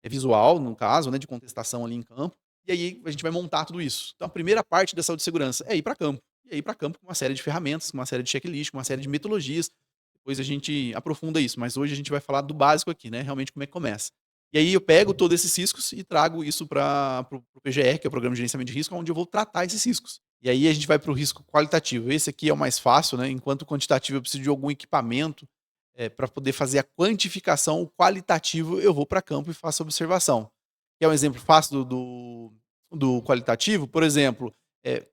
Visual, no caso, né? De contestação ali em campo. E aí a gente vai montar tudo isso. Então, a primeira parte da saúde e segurança é ir para campo. E aí para campo com uma série de ferramentas, com uma série de checklist, com uma série de metodologias. Depois a gente aprofunda isso. Mas hoje a gente vai falar do básico aqui, né? Realmente como é que começa. E aí eu pego todos esses riscos e trago isso para o PGR, que é o Programa de Gerenciamento de Risco, onde eu vou tratar esses riscos. E aí a gente vai para o risco qualitativo. Esse aqui é o mais fácil, né? Enquanto o quantitativo eu preciso de algum equipamento para poder fazer a quantificação, o qualitativo eu vou para campo e faço a observação. Que é um exemplo fácil do qualitativo, por exemplo,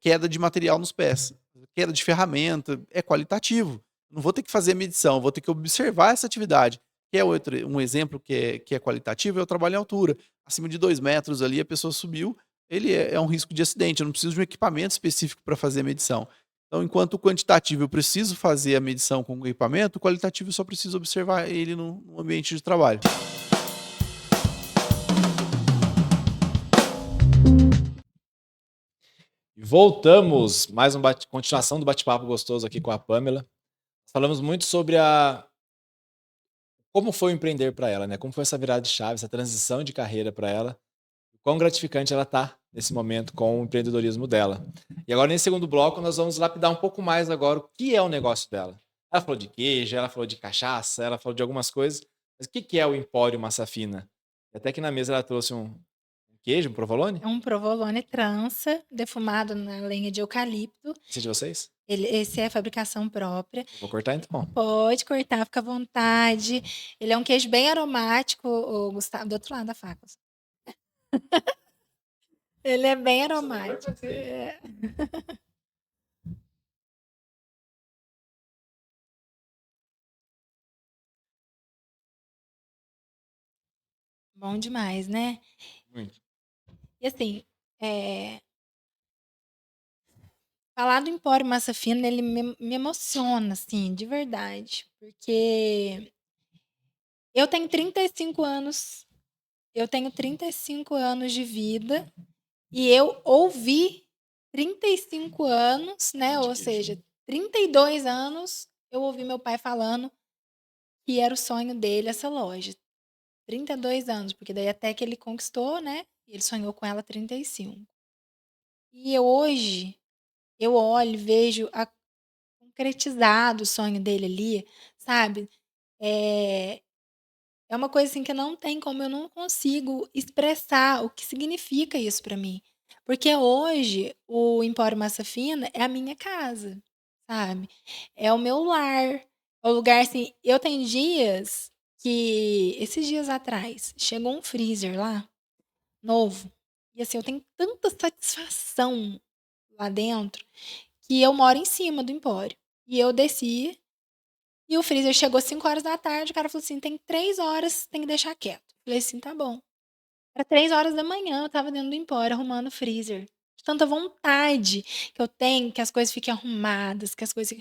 queda de material nos pés, queda de ferramenta, é qualitativo. Não vou ter que fazer a medição, vou ter que observar essa atividade. Que é um exemplo que é qualitativo, é o trabalho em altura. Acima de 2 metros ali, a pessoa subiu, ele é um risco de acidente. Eu não preciso de um equipamento específico para fazer a medição. Então, enquanto o quantitativo eu preciso fazer a medição com o equipamento, o qualitativo eu só preciso observar ele no ambiente de trabalho. E voltamos, mais uma continuação do bate-papo gostoso aqui com a Pamela. Falamos muito sobre como foi o empreender para ela, né? Como foi essa virada de chave, essa transição de carreira para ela. Quão gratificante ela está nesse momento com o empreendedorismo dela. E agora, nesse segundo bloco, nós vamos lapidar um pouco mais agora o que é o negócio dela. Ela falou de queijo, ela falou de cachaça, ela falou de algumas coisas, mas o que é o Empório Massa Fina? Até que na mesa ela trouxe um queijo, um provolone? É um provolone trança, defumado na lenha de eucalipto. Esse é de vocês? Esse é fabricação própria. Vou cortar então. Pode cortar, fica à vontade. Ele é um queijo bem aromático, o Gustavo, do outro lado da faca. Ele é bem aromático. É. Bom demais, né? Muito. E assim, falar do Empório Massa Fina, ele me emociona, assim, de verdade. Porque eu tenho 35 anos, eu tenho 35 anos de vida e eu ouvi 35 anos, né? Ou seja, 32 anos eu ouvi meu pai falando que era o sonho dele essa loja. 32 anos, porque daí até que ele conquistou, né? Ele sonhou com ela 35. E hoje eu olho e vejo concretizado o sonho dele ali, sabe? É, é uma coisa assim que não tem como, eu não consigo expressar o que significa isso pra mim. Porque hoje o Empório Massa Fina é a minha casa, sabe? É o meu lar. É o lugar assim. Eu tenho dias que, esses dias atrás, chegou um freezer lá, novo. E assim, eu tenho tanta satisfação lá dentro que eu moro em cima do Empório. E eu desci e o freezer chegou 5 horas da tarde, o cara falou assim: tem 3 horas, tem que deixar quieto. Eu falei assim: tá bom. Era 3 horas da manhã, eu tava dentro do Empório arrumando o freezer. De tanta vontade que eu tenho, que as coisas fiquem arrumadas, que as coisas.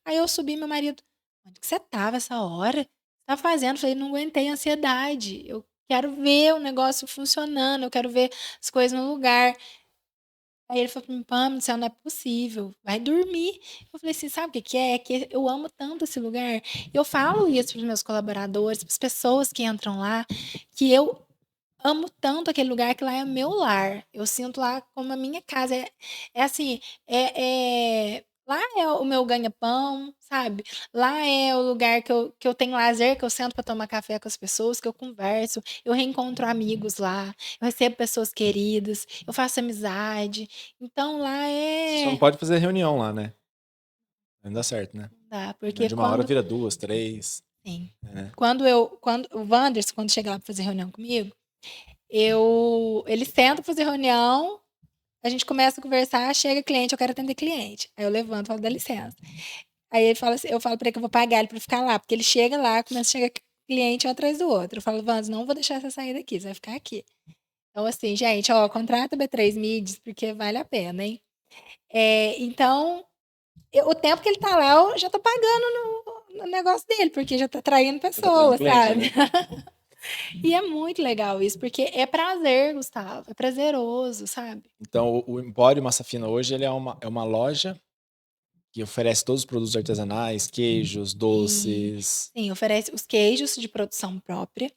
Aí eu subi, meu marido: onde que você tava essa hora? Tá fazendo? Eu falei: não aguentei a ansiedade. Eu quero ver o negócio funcionando, eu quero ver as coisas no lugar. Aí ele falou pra mim: Pam, do céu, não é possível, vai dormir. Eu falei assim: sabe o que que é? É que eu amo tanto esse lugar. Eu falo isso pros meus colaboradores, pras pessoas que entram lá, que eu amo tanto aquele lugar que lá é meu lar. Eu sinto lá como a minha casa. É assim, lá é o meu ganha-pão, sabe? Lá é o lugar que eu tenho lazer, que eu sento para tomar café com as pessoas, que eu converso, eu reencontro amigos lá, eu recebo pessoas queridas, eu faço amizade. Então lá Só não pode fazer reunião lá, né? Não dá certo, né? dá, porque De uma hora vira 2, 3. sim. Né? Quando o Wanderson, quando chega lá para fazer reunião comigo, ele senta para fazer reunião, a gente começa a conversar, chega cliente, eu quero atender cliente. Aí eu levanto e falo: dá licença. Aí ele fala assim, eu falo para ele que eu vou pagar ele para ficar lá, porque ele chega lá, começa a chegar cliente um atrás do outro. Eu falo: Vans, não vou deixar você sair daqui, você vai ficar aqui. Então, assim, gente, ó, contrata B3 Mids, porque vale a pena, hein? Então, o tempo que ele tá lá, eu já tô pagando no negócio dele, porque já tá traindo pessoas, sabe? Né? E é muito legal isso, porque é prazer, Gustavo, é prazeroso, sabe? Então, o Empório Massa Fina hoje ele é uma loja que oferece todos os produtos artesanais, queijos, doces. Sim, oferece os queijos de produção própria,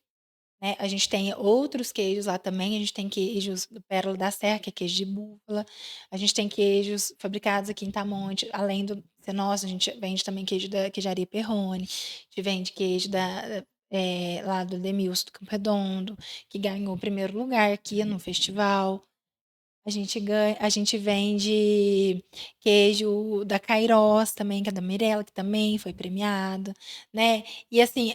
né? A gente tem outros queijos lá também. A gente tem queijos do Pérola da Serra, que é queijo de búfala. A gente tem queijos fabricados aqui em Tamonte, além do ser nosso, a gente vende também queijo da Queijaria Perrone. A gente vende queijo lá do Demilson do Campo Redondo, que ganhou o primeiro lugar aqui no festival. A gente vende queijo da Cairós também, que é da Mirella, que também foi premiada, né? E assim,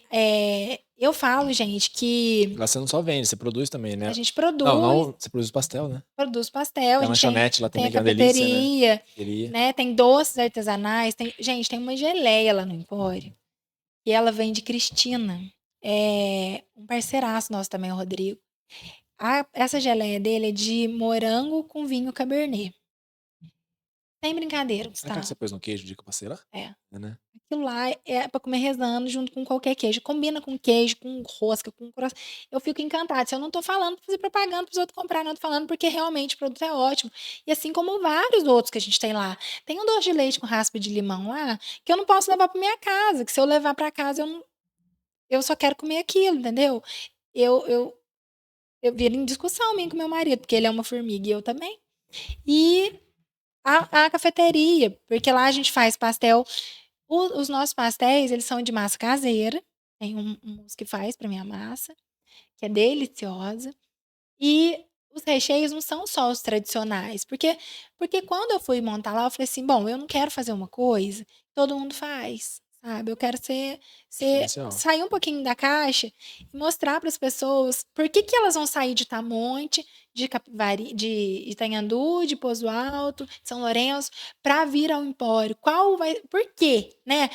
eu falo, gente, que Lá você não só vende, você produz também, né? a gente produz, Não, você produz pastel, né? produz pastel, Tem a a gente tem, lanchonete lá tem também, a que é uma delícia, né? cafeteria, Queria. né? Tem doces artesanais, gente, tem uma geleia lá no Empório, e ela vem de Cristina, um parceiraço nosso também, o Rodrigo. Essa geleia dele é de morango com vinho cabernet. Sem brincadeira, Será que Gustavo. você pôs no queijo de capaceira? É. Né? Aquilo lá é pra comer rezando junto com qualquer queijo. Combina com queijo, com rosca, com croissant. Eu fico encantada. Se eu não tô falando pra fazer propaganda pros outros comprar, não tô falando porque realmente o produto é ótimo. E assim como vários outros que a gente tem lá. Tem um doce de leite com raspa de limão lá, que eu não posso levar pra minha casa, que se eu levar pra casa, eu só quero comer aquilo, entendeu? Eu viro em discussão minha com meu marido, porque ele é uma formiga e eu também. E a cafeteria, porque lá a gente faz pastel. Os nossos pastéis, eles são de massa caseira. Tem um moço que faz pra minha massa, que é deliciosa. E os recheios não são só os tradicionais. Porque quando eu fui montar lá, eu falei assim: bom, eu não quero fazer uma coisa que todo mundo faz, sabe? Eu quero Diferencial. sair um pouquinho da caixa e mostrar para as pessoas por que elas vão sair de Tamonte, de Capivari, de Itanhandu, de Pozo Alto, de São Lourenço, para vir ao Empório. Por quê, né?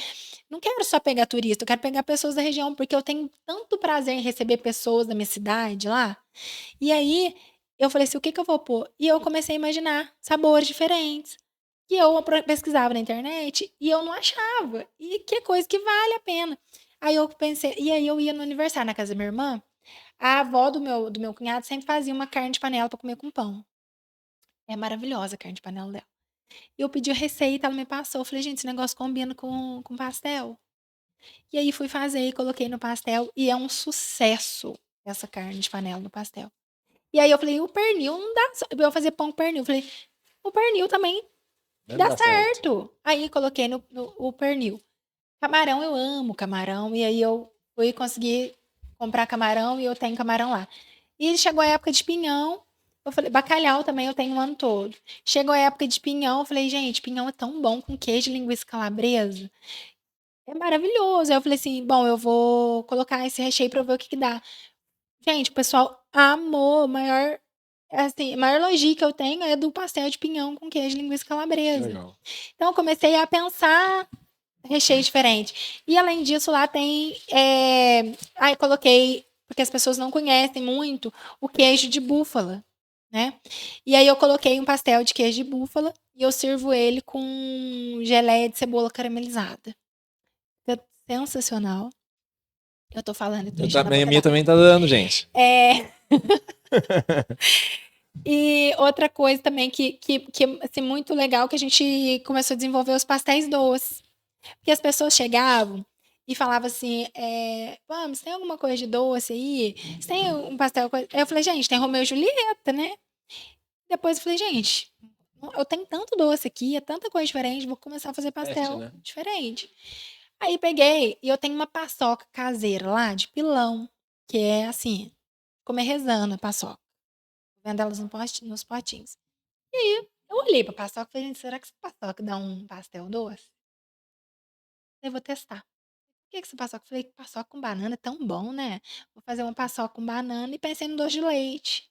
Não quero só pegar turista, eu quero pegar pessoas da região, porque eu tenho tanto prazer em receber pessoas da minha cidade lá. E aí, eu falei assim, o que que eu vou pôr? E eu comecei a imaginar sabores diferentes. Que eu pesquisava na internet e eu não achava. E que é coisa que vale a pena. Aí eu pensei, e aí eu ia no aniversário na casa da minha irmã, a avó do meu cunhado sempre fazia uma carne de panela para comer com pão. É maravilhosa a carne de panela dela. E eu pedi a receita, ela me passou. Eu falei, gente, esse negócio combina com pastel. E aí fui fazer e coloquei no pastel e é um sucesso essa carne de panela no pastel. E aí eu falei, o pernil não dá. Eu vou fazer pão com pernil. Eu falei, o pernil também Deve dá dar certo. certo. Aí coloquei o pernil. Camarão, eu amo camarão. E aí eu fui conseguir comprar camarão e eu tenho camarão lá. E chegou a época de pinhão. Eu falei, bacalhau também eu tenho o ano todo. Chegou a época de pinhão, eu falei, gente, pinhão é tão bom com queijo e linguiça calabresa. É maravilhoso. Aí eu falei assim, bom, eu vou colocar esse recheio pra eu ver o que que dá. Gente, o pessoal amou. A maior elogio que eu tenho é do pastel de pinhão com queijo e linguiça calabresa. Legal. Então, eu comecei a pensar recheio diferente. E, além disso, lá tem... Aí, coloquei, porque as pessoas não conhecem muito, o queijo de búfala, né? E aí, eu coloquei um pastel de queijo de búfala e eu sirvo ele com geleia de cebola caramelizada. Fica sensacional. Eu tô falando e tô enchendo a A boca minha d'água. também tá dando, gente. E outra coisa também que assim, muito legal que a gente começou a desenvolver os pastéis doces. Porque as pessoas chegavam e falavam assim, vamos, tem alguma coisa de doce aí? Você tem um pastel? Aí eu falei, gente, tem Romeu e Julieta, né? Depois eu falei, gente, eu tenho tanto doce aqui, é tanta coisa diferente, vou começar a fazer pastel né? diferente. Aí peguei e eu tenho uma paçoca caseira lá de pilão, que é assim, comer rezando a paçoca. Vendo elas nos potinhos. E aí, eu olhei pra paçoca e falei, gente, será que essa paçoca dá um pastel doce? Eu vou testar. O que que essa paçoca? Eu falei, paçoca com banana é tão bom, né? Vou fazer uma paçoca com banana e pensei no doce de leite.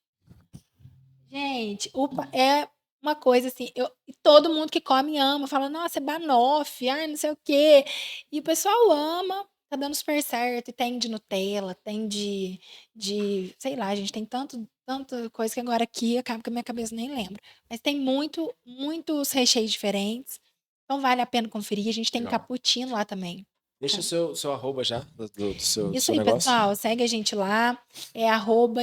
Gente, é uma coisa assim, e todo mundo que come ama, fala, nossa, é banoffee, ai, não sei o quê. E o pessoal ama, tá dando super certo. E tem de Nutella, tem sei lá, gente, tem tanta coisa que agora aqui acaba que a minha cabeça nem lembra. Mas tem muitos recheios diferentes. Então vale a pena conferir. A gente tem um Legal. cappuccino lá também. Deixa o seu arroba já do Isso seu aí, negócio. pessoal. Segue a gente lá. É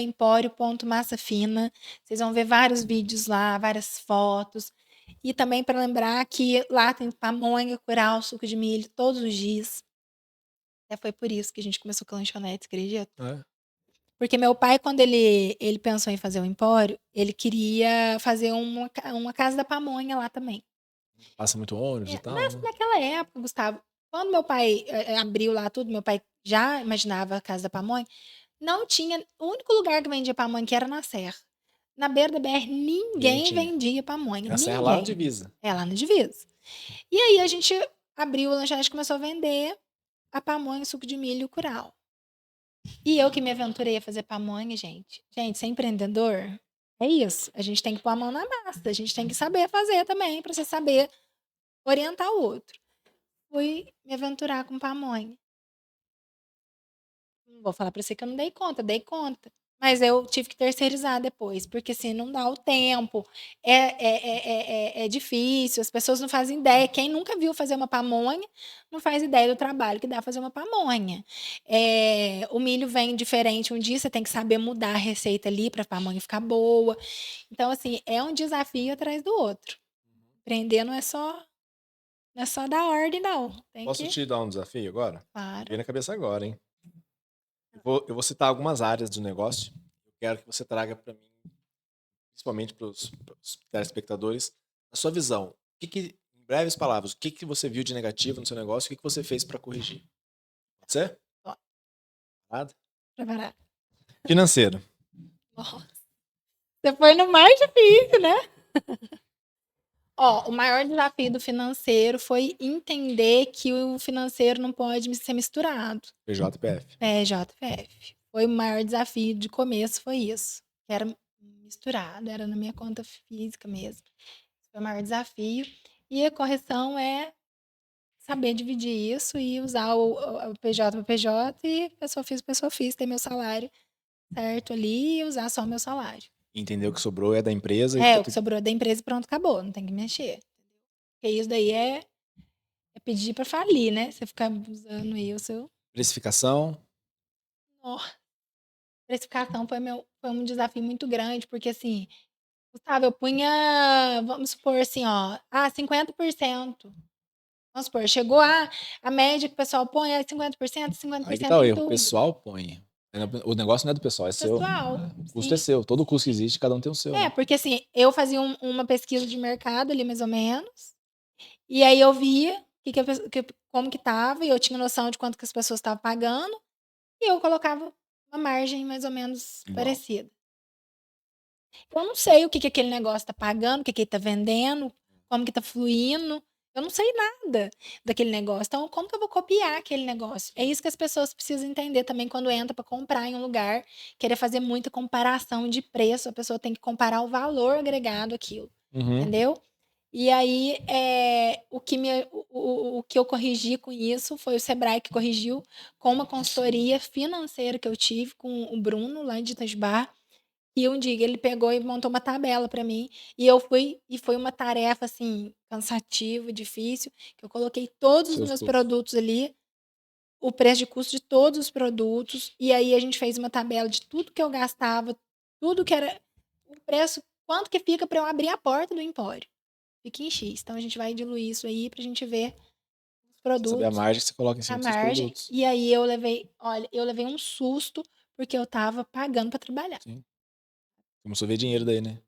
@empório.massafina. Vocês vão ver vários vídeos lá, várias fotos. E também para lembrar que lá tem pamonha, curau, suco de milho todos os dias. Até foi por isso que a gente começou com a lanchonete, acredita? É. Porque meu pai, quando ele pensou em fazer o empório, ele queria fazer uma casa da pamonha lá também. Passa muito ônibus e tal, né? Naquela época, Gustavo, quando meu pai abriu lá tudo, meu pai já imaginava a casa da pamonha, não tinha. O único lugar que vendia pamonha que era na Serra. Na beira da BR, Ninguém ninguém tinha. vendia pamonha. A serra lá na Ninguém. divisa. É lá na divisa. E aí a gente abriu a lanchonete e começou a vender a pamonha, suco de milho e o curau. E eu que me aventurei a fazer pamonha, gente. Gente, ser empreendedor é isso. A gente tem que pôr a mão na massa. A gente tem que saber fazer também, para você saber orientar o outro. Fui me aventurar com pamonha. Não vou falar pra você que eu não dei conta, dei conta. Mas eu tive que terceirizar depois, porque assim, não dá o tempo, é difícil, as pessoas não fazem ideia. Quem nunca viu fazer uma pamonha, não faz ideia do trabalho que dá fazer uma pamonha. O milho vem diferente um dia, você tem que saber mudar a receita ali para a pamonha ficar boa. Então, assim, é um desafio atrás do outro. Aprender não é só dar ordem, não. Tem Posso que. te dar um desafio agora? Claro. Veio na cabeça agora, hein? Eu vou citar algumas áreas do negócio. Eu quero que você traga para mim, principalmente para os telespectadores, a sua visão. Em breves palavras, o que você viu de negativo no seu negócio e o que você fez para corrigir? Pode ser? Pode. Nada? Preparar. Financeiro. Nossa. Você foi no mais difícil, né? Ó, o maior desafio do financeiro foi entender que o financeiro não pode ser misturado. PJPF. JPF. Foi o maior desafio de começo, foi isso. Que era misturado, era na minha conta física mesmo. Foi o maior desafio. E a correção é saber dividir isso e usar o PJ para PJ e pessoa física, ter meu salário certo ali e usar só o meu salário. Entender o que sobrou é da empresa. O que sobrou da empresa e pronto, acabou, não tem que mexer. Porque isso daí é pedir para falir, né? Você ficar usando aí o seu. Precificação. Nossa, precificação foi um desafio muito grande, porque assim, Gustavo, eu punha, vamos supor assim, ó, 50%. Vamos supor, chegou a média que o pessoal põe é 50%, 50% Aí que tá o em erro. O tudo. pessoal põe. O negócio não é do pessoal, é seu. Pessoal, O custo sim. é seu. Todo custo que existe, cada um tem o seu. né? Porque assim, eu fazia uma pesquisa de mercado ali, mais ou menos, e aí eu via como que tava, e eu tinha noção de quanto que as pessoas estavam pagando, e eu colocava uma margem mais ou menos Igual. parecida. Eu não sei o que aquele negócio tá pagando, o que ele tá vendendo, como que tá fluindo. Eu não sei nada daquele negócio. Então, como que eu vou copiar aquele negócio? É isso que as pessoas precisam entender também quando entra para comprar em um lugar, querer fazer muita comparação de preço. A pessoa tem que comparar o valor agregado àquilo, entendeu? E aí, o que eu corrigi com isso foi o Sebrae que corrigiu com uma consultoria financeira que eu tive com o Bruno, lá de Itajubá. E um dia ele pegou e montou uma tabela para mim, e eu fui e foi uma tarefa, assim, cansativa, difícil, que eu coloquei todos os Seus meus custos. produtos ali, o preço de custo de todos os produtos, e aí a gente fez uma tabela de tudo que eu gastava, tudo que era o preço, quanto que fica para eu abrir a porta do empório. Fica em X. Então a gente vai diluir isso aí pra gente ver os Você saber a produtos, margem que você coloca em a cima dos seus margem, produtos. e aí eu levei um susto, porque eu estava pagando para trabalhar. Sim. Começou a ver dinheiro daí, né?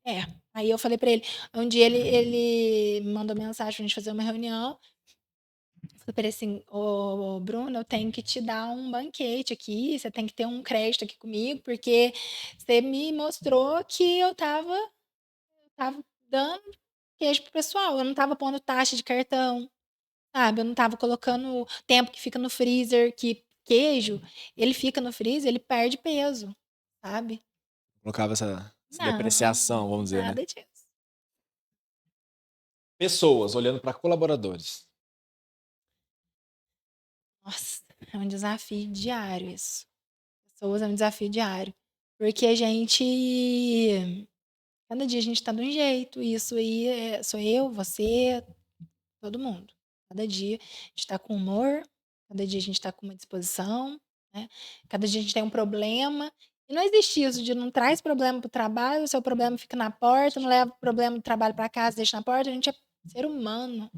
Aí eu falei pra ele, um dia ele me mandou mensagem pra gente fazer uma reunião. Eu falei pra ele assim, ô Bruno, eu tenho que te dar um banquete aqui, você tem que ter um crédito aqui comigo, porque você me mostrou que eu tava dando queijo pro pessoal, eu não tava pondo taxa de cartão, sabe? Eu não tava colocando tempo que fica no freezer, que queijo, ele fica no freezer, ele perde peso, sabe? Colocava essa Não, depreciação, vamos dizer, né? nada disso. Pessoas olhando para colaboradores. Nossa, é um desafio diário isso. Pessoas é um desafio diário. Porque a gente. Cada dia a gente tá de um jeito. Isso aí sou eu, você, todo mundo. Cada dia a gente tá com humor, cada dia a gente tá com uma disposição, né? Cada dia a gente tem um problema. E não existe isso de não traz problema pro trabalho, o seu problema fica na porta, não leva o problema do trabalho para casa, deixa na porta. A gente é ser humano,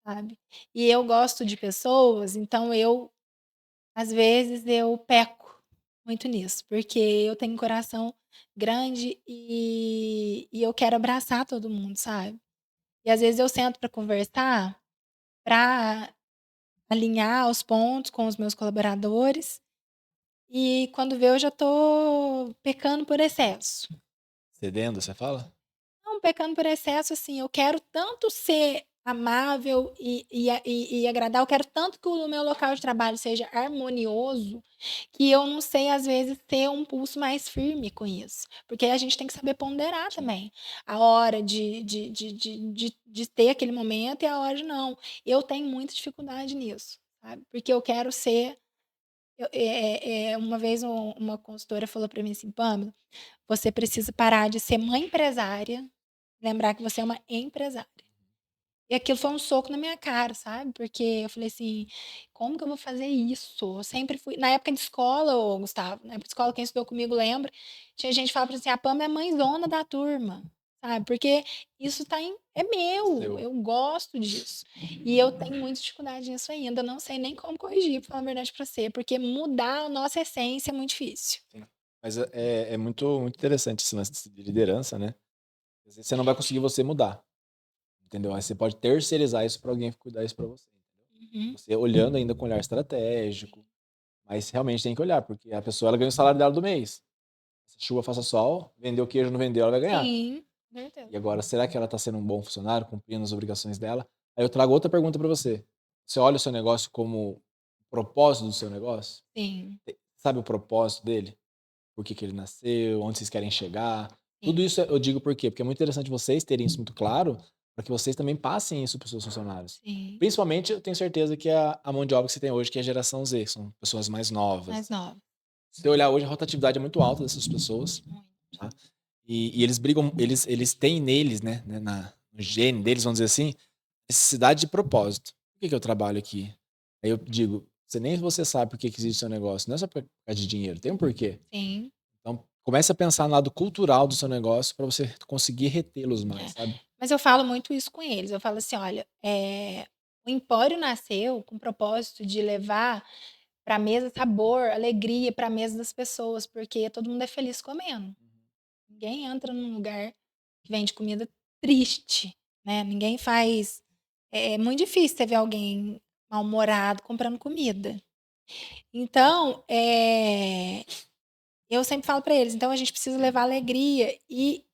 sabe? E eu gosto de pessoas, então às vezes eu peco muito nisso, porque eu tenho um coração grande e eu quero abraçar todo mundo, sabe? E às vezes eu sento para conversar, para alinhar os pontos com os meus colaboradores, e quando vê eu já tô pecando por excesso. Cedendo, você fala? Não, pecando por excesso, assim, eu quero tanto ser amável e agradar, eu quero tanto que o meu local de trabalho seja harmonioso, que eu não sei, às vezes, ter um pulso mais firme com isso. Porque a gente tem que saber ponderar também a hora de ter aquele momento e a hora de não. Eu tenho muita dificuldade nisso, sabe? Porque eu quero ser. Uma vez uma consultora falou para mim assim, Pamela, você precisa parar de ser mãe empresária, lembrar que você é uma empresária. E aquilo foi um soco na minha cara, sabe? Porque eu falei assim, como que eu vou fazer isso? Eu sempre fui. Na época de escola, ô, Gustavo, na época de escola, quem estudou comigo lembra, tinha gente que falava assim, a Pam é a mãezona da turma, sabe? Porque isso é meu, Seu. eu gosto disso. E eu tenho muita dificuldade nisso ainda, eu não sei nem como corrigir, pra falar a verdade pra você, porque mudar a nossa essência é muito difícil. Mas é muito, muito interessante esse lance de liderança, né? Às vezes você não vai conseguir você mudar, entendeu? Aí você pode terceirizar isso para alguém cuidar isso para você. Uhum. Você olhando ainda com olhar estratégico, mas realmente tem que olhar, porque a pessoa ela ganha o salário dela do mês. Se chuva, faça sol, vendeu queijo, não vendeu, ela vai ganhar. Sim, com certeza. E agora, será que ela está sendo um bom funcionário, cumprindo as obrigações dela? Aí eu trago outra pergunta para você. Você olha o seu negócio como o propósito do seu negócio? Sim, Sabe o propósito dele? Por que que ele nasceu? Onde vocês querem chegar? Tudo sim, isso eu digo por quê? Porque é muito interessante vocês terem isso muito claro, para que vocês também passem isso para os seus funcionários. sim. Principalmente, eu tenho certeza que a mão de obra que você tem hoje, que é a geração Z, são pessoas mais novas. Mais nova. Se você olhar hoje, a rotatividade é muito alta dessas pessoas, Muito. tá? E eles brigam, eles têm neles, né, no gene deles, vamos dizer assim, necessidade de propósito. Por que que eu trabalho aqui? Aí eu digo, nem você sabe por que que existe o seu negócio, não é só por causa de dinheiro, tem um porquê. Sim. Então, comece a pensar no lado cultural do seu negócio para você conseguir retê-los mais, É. sabe? Mas eu falo muito isso com eles. Eu falo assim: olha, o Empório nasceu com o propósito de levar para a mesa sabor, alegria para a mesa das pessoas, porque todo mundo é feliz comendo. Ninguém entra num lugar que vende comida triste, né? Ninguém faz. É muito difícil você ver alguém mal-humorado comprando comida. Então, eu sempre falo para eles: então a gente precisa levar alegria. E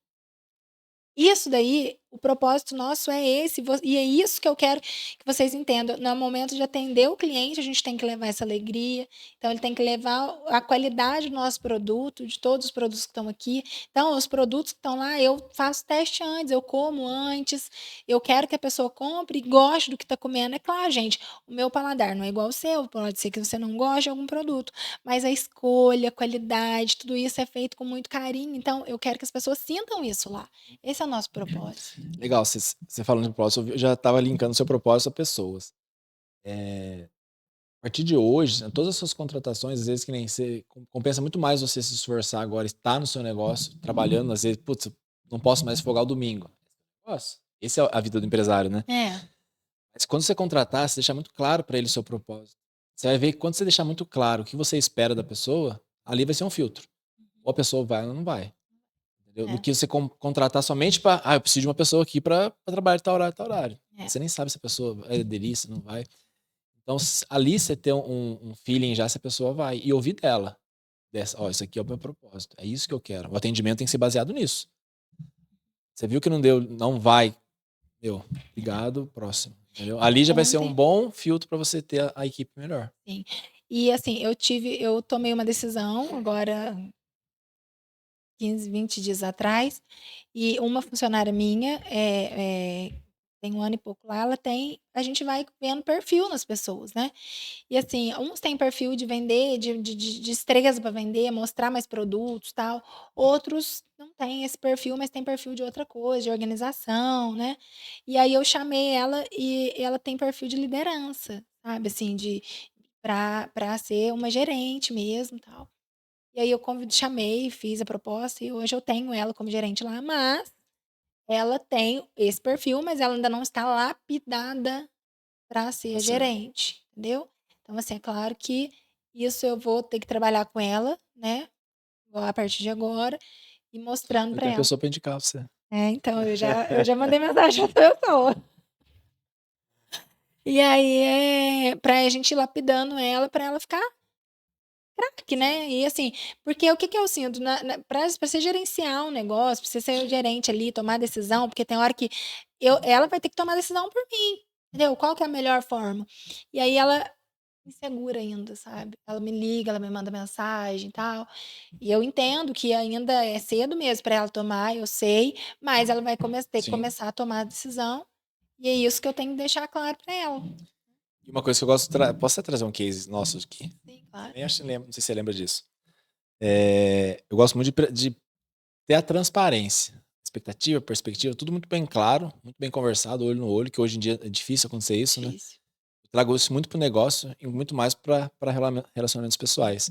isso daí, o propósito nosso é esse, e é isso que eu quero que vocês entendam. No momento de atender o cliente, a gente tem que levar essa alegria. Então, ele tem que levar a qualidade do nosso produto, de todos os produtos que estão aqui. Então, os produtos que estão lá, eu faço teste antes, eu como antes. Eu quero que a pessoa compre e goste do que está comendo. É claro, gente, o meu paladar não é igual ao seu, pode ser que você não goste de algum produto, mas a escolha, a qualidade, tudo isso é feito com muito carinho. Então, eu quero que as pessoas sintam isso lá. Esse é o nosso propósito. Legal, você falando de propósito, eu já estava linkando seu propósito a pessoas. A partir de hoje, todas as suas contratações, às vezes que nem você, compensa muito mais você se esforçar agora, estar no seu negócio, trabalhando, às vezes, putz, não posso mais folgar o domingo. Posso. Essa é a vida do empresário, né? É, Mas quando você contratar, você deixar muito claro para ele o seu propósito. Você vai ver que quando você deixar muito claro o que você espera da pessoa, ali vai ser um filtro. Ou a pessoa vai ou não vai. Entendeu? Do É. que você contratar somente para, eu preciso de uma pessoa aqui para trabalhar de tal horário, tal horário. É. Você nem sabe se a pessoa vai aderir, se não vai. Então, ali você tem um feeling já se a pessoa vai. E ouvir dela. Isso aqui é o meu propósito. É isso que eu quero. O atendimento tem que ser baseado nisso. Você viu que não deu, não vai. Deu. Obrigado, próximo. Entendeu? Ali já vai ser um bom filtro para você ter a equipe melhor. Sim. E assim, eu tomei uma decisão agora 15, 20 dias atrás, e uma funcionária minha, tem 1 ano e pouco lá, a gente vai vendo perfil nas pessoas, né? E assim, uns têm perfil de vender, de destreza para vender, mostrar mais produtos, tal. Outros não têm esse perfil, mas tem perfil de outra coisa, de organização, né? E aí eu chamei ela e ela tem perfil de liderança, sabe? Assim, para ser uma gerente mesmo, tal. E aí eu chamei, fiz a proposta e hoje eu tenho ela como gerente lá, mas ela tem esse perfil, mas ela ainda não está lapidada para ser Tá certo. gerente, entendeu? Então, assim, é claro que isso eu vou ter que trabalhar com ela, né? A partir de agora, e mostrando Eu para tenho ela. pessoa para indicar pra você. Então, eu já mandei mensagem pra pessoa. E aí pra gente ir lapidando ela, pra ela ficar craque, né? E assim, porque o que que eu sinto? Pra você gerenciar um negócio, pra você ser o gerente ali, tomar decisão, porque tem hora que ela vai ter que tomar decisão por mim, entendeu? Qual que é a melhor forma? E aí ela insegura ainda, sabe? Ela me liga, ela me manda mensagem e tal. E eu entendo que ainda é cedo mesmo para ela tomar, eu sei, mas ela vai ter que Sim. começar a tomar a decisão. E é isso que eu tenho que deixar claro para ela. E uma coisa que eu gosto, posso até trazer um case nosso aqui? Sim, claro. Nem acho que lembra, não sei se você lembra disso. Eu gosto muito de ter a transparência, expectativa, perspectiva, tudo muito bem claro, muito bem conversado, olho no olho, que hoje em dia é difícil acontecer isso, né? Difícil. Eu trago isso muito pro negócio e muito mais para relacionamentos pessoais.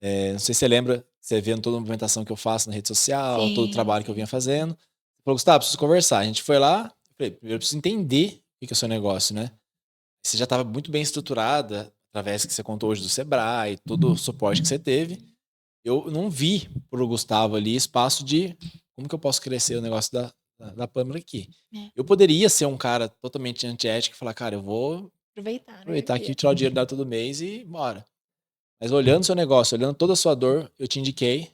Não sei se você lembra, você vendo toda a movimentação que eu faço na rede social, todo o Sim, trabalho que eu sim. vinha fazendo. Você falou, Gustavo, preciso conversar. A gente foi lá, eu falei, primeiro eu preciso entender o que é o seu negócio, né? Você já estava muito bem estruturada, através que você contou hoje do Sebrae, todo o suporte que você teve. Eu não vi pro Gustavo ali espaço de como que eu posso crescer o negócio da Pâmela aqui. É. Eu poderia ser um cara totalmente antiético e falar, cara, eu vou Aproveitar, né? aproveitar aqui, tirar o dinheiro dela todo mês e bora. Mas olhando o seu negócio, olhando toda a sua dor, eu te indiquei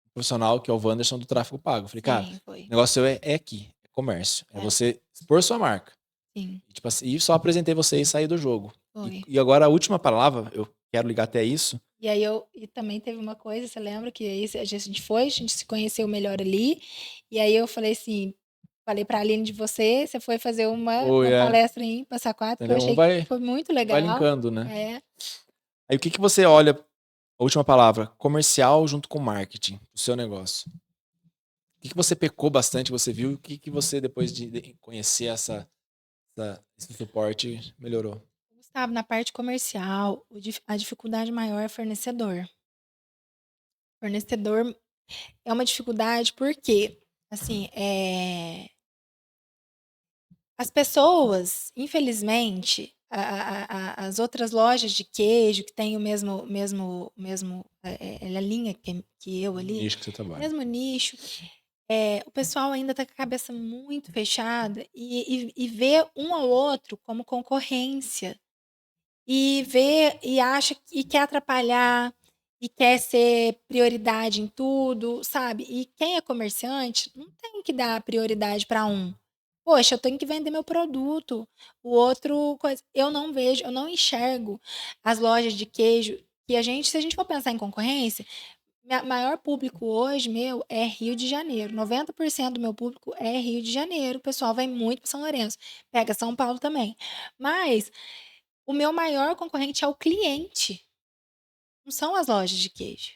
um profissional que é o Wanderson do Tráfego Pago. Eu falei, cara, Sim, foi. o negócio seu é aqui, é comércio. É É. você expor sua marca. Sim, E, tipo assim, e só apresentei você e saí do jogo. foi. E agora a última palavra, eu quero ligar até isso. E aí e também teve uma coisa, você lembra que aí a gente se conheceu melhor ali. E aí eu falei assim, falei pra Aline de você foi fazer uma palestra em Passa Quatro, que eu Entendeu? achei que foi muito Vai legal. linkando, né? É. Aí o que você olha, a última palavra, comercial junto com marketing, o seu negócio. O que você pecou bastante, você viu, o que você, depois de conhecer esse suporte, melhorou? Gustavo, na parte comercial, a dificuldade maior é fornecedor. Fornecedor é uma dificuldade porque, assim, as pessoas, infelizmente, as outras lojas de queijo que tem o mesmo a linha que eu ali, Nicho que você trabalha. mesmo nicho, o pessoal ainda tá com a cabeça muito fechada e vê um ao outro como concorrência. E vê e acha e quer atrapalhar, e quer ser prioridade em tudo, sabe. E quem é comerciante não tem que dar prioridade para um. Poxa, eu tenho que vender meu produto, o outro coisa eu não enxergo as lojas de queijo que se a gente for pensar em concorrência, maior público hoje meu é Rio de Janeiro, 90% do meu público é Rio de Janeiro, o pessoal vai muito para São Lourenço, pega São Paulo também. Mas o meu maior concorrente é o cliente, não são as lojas de queijo.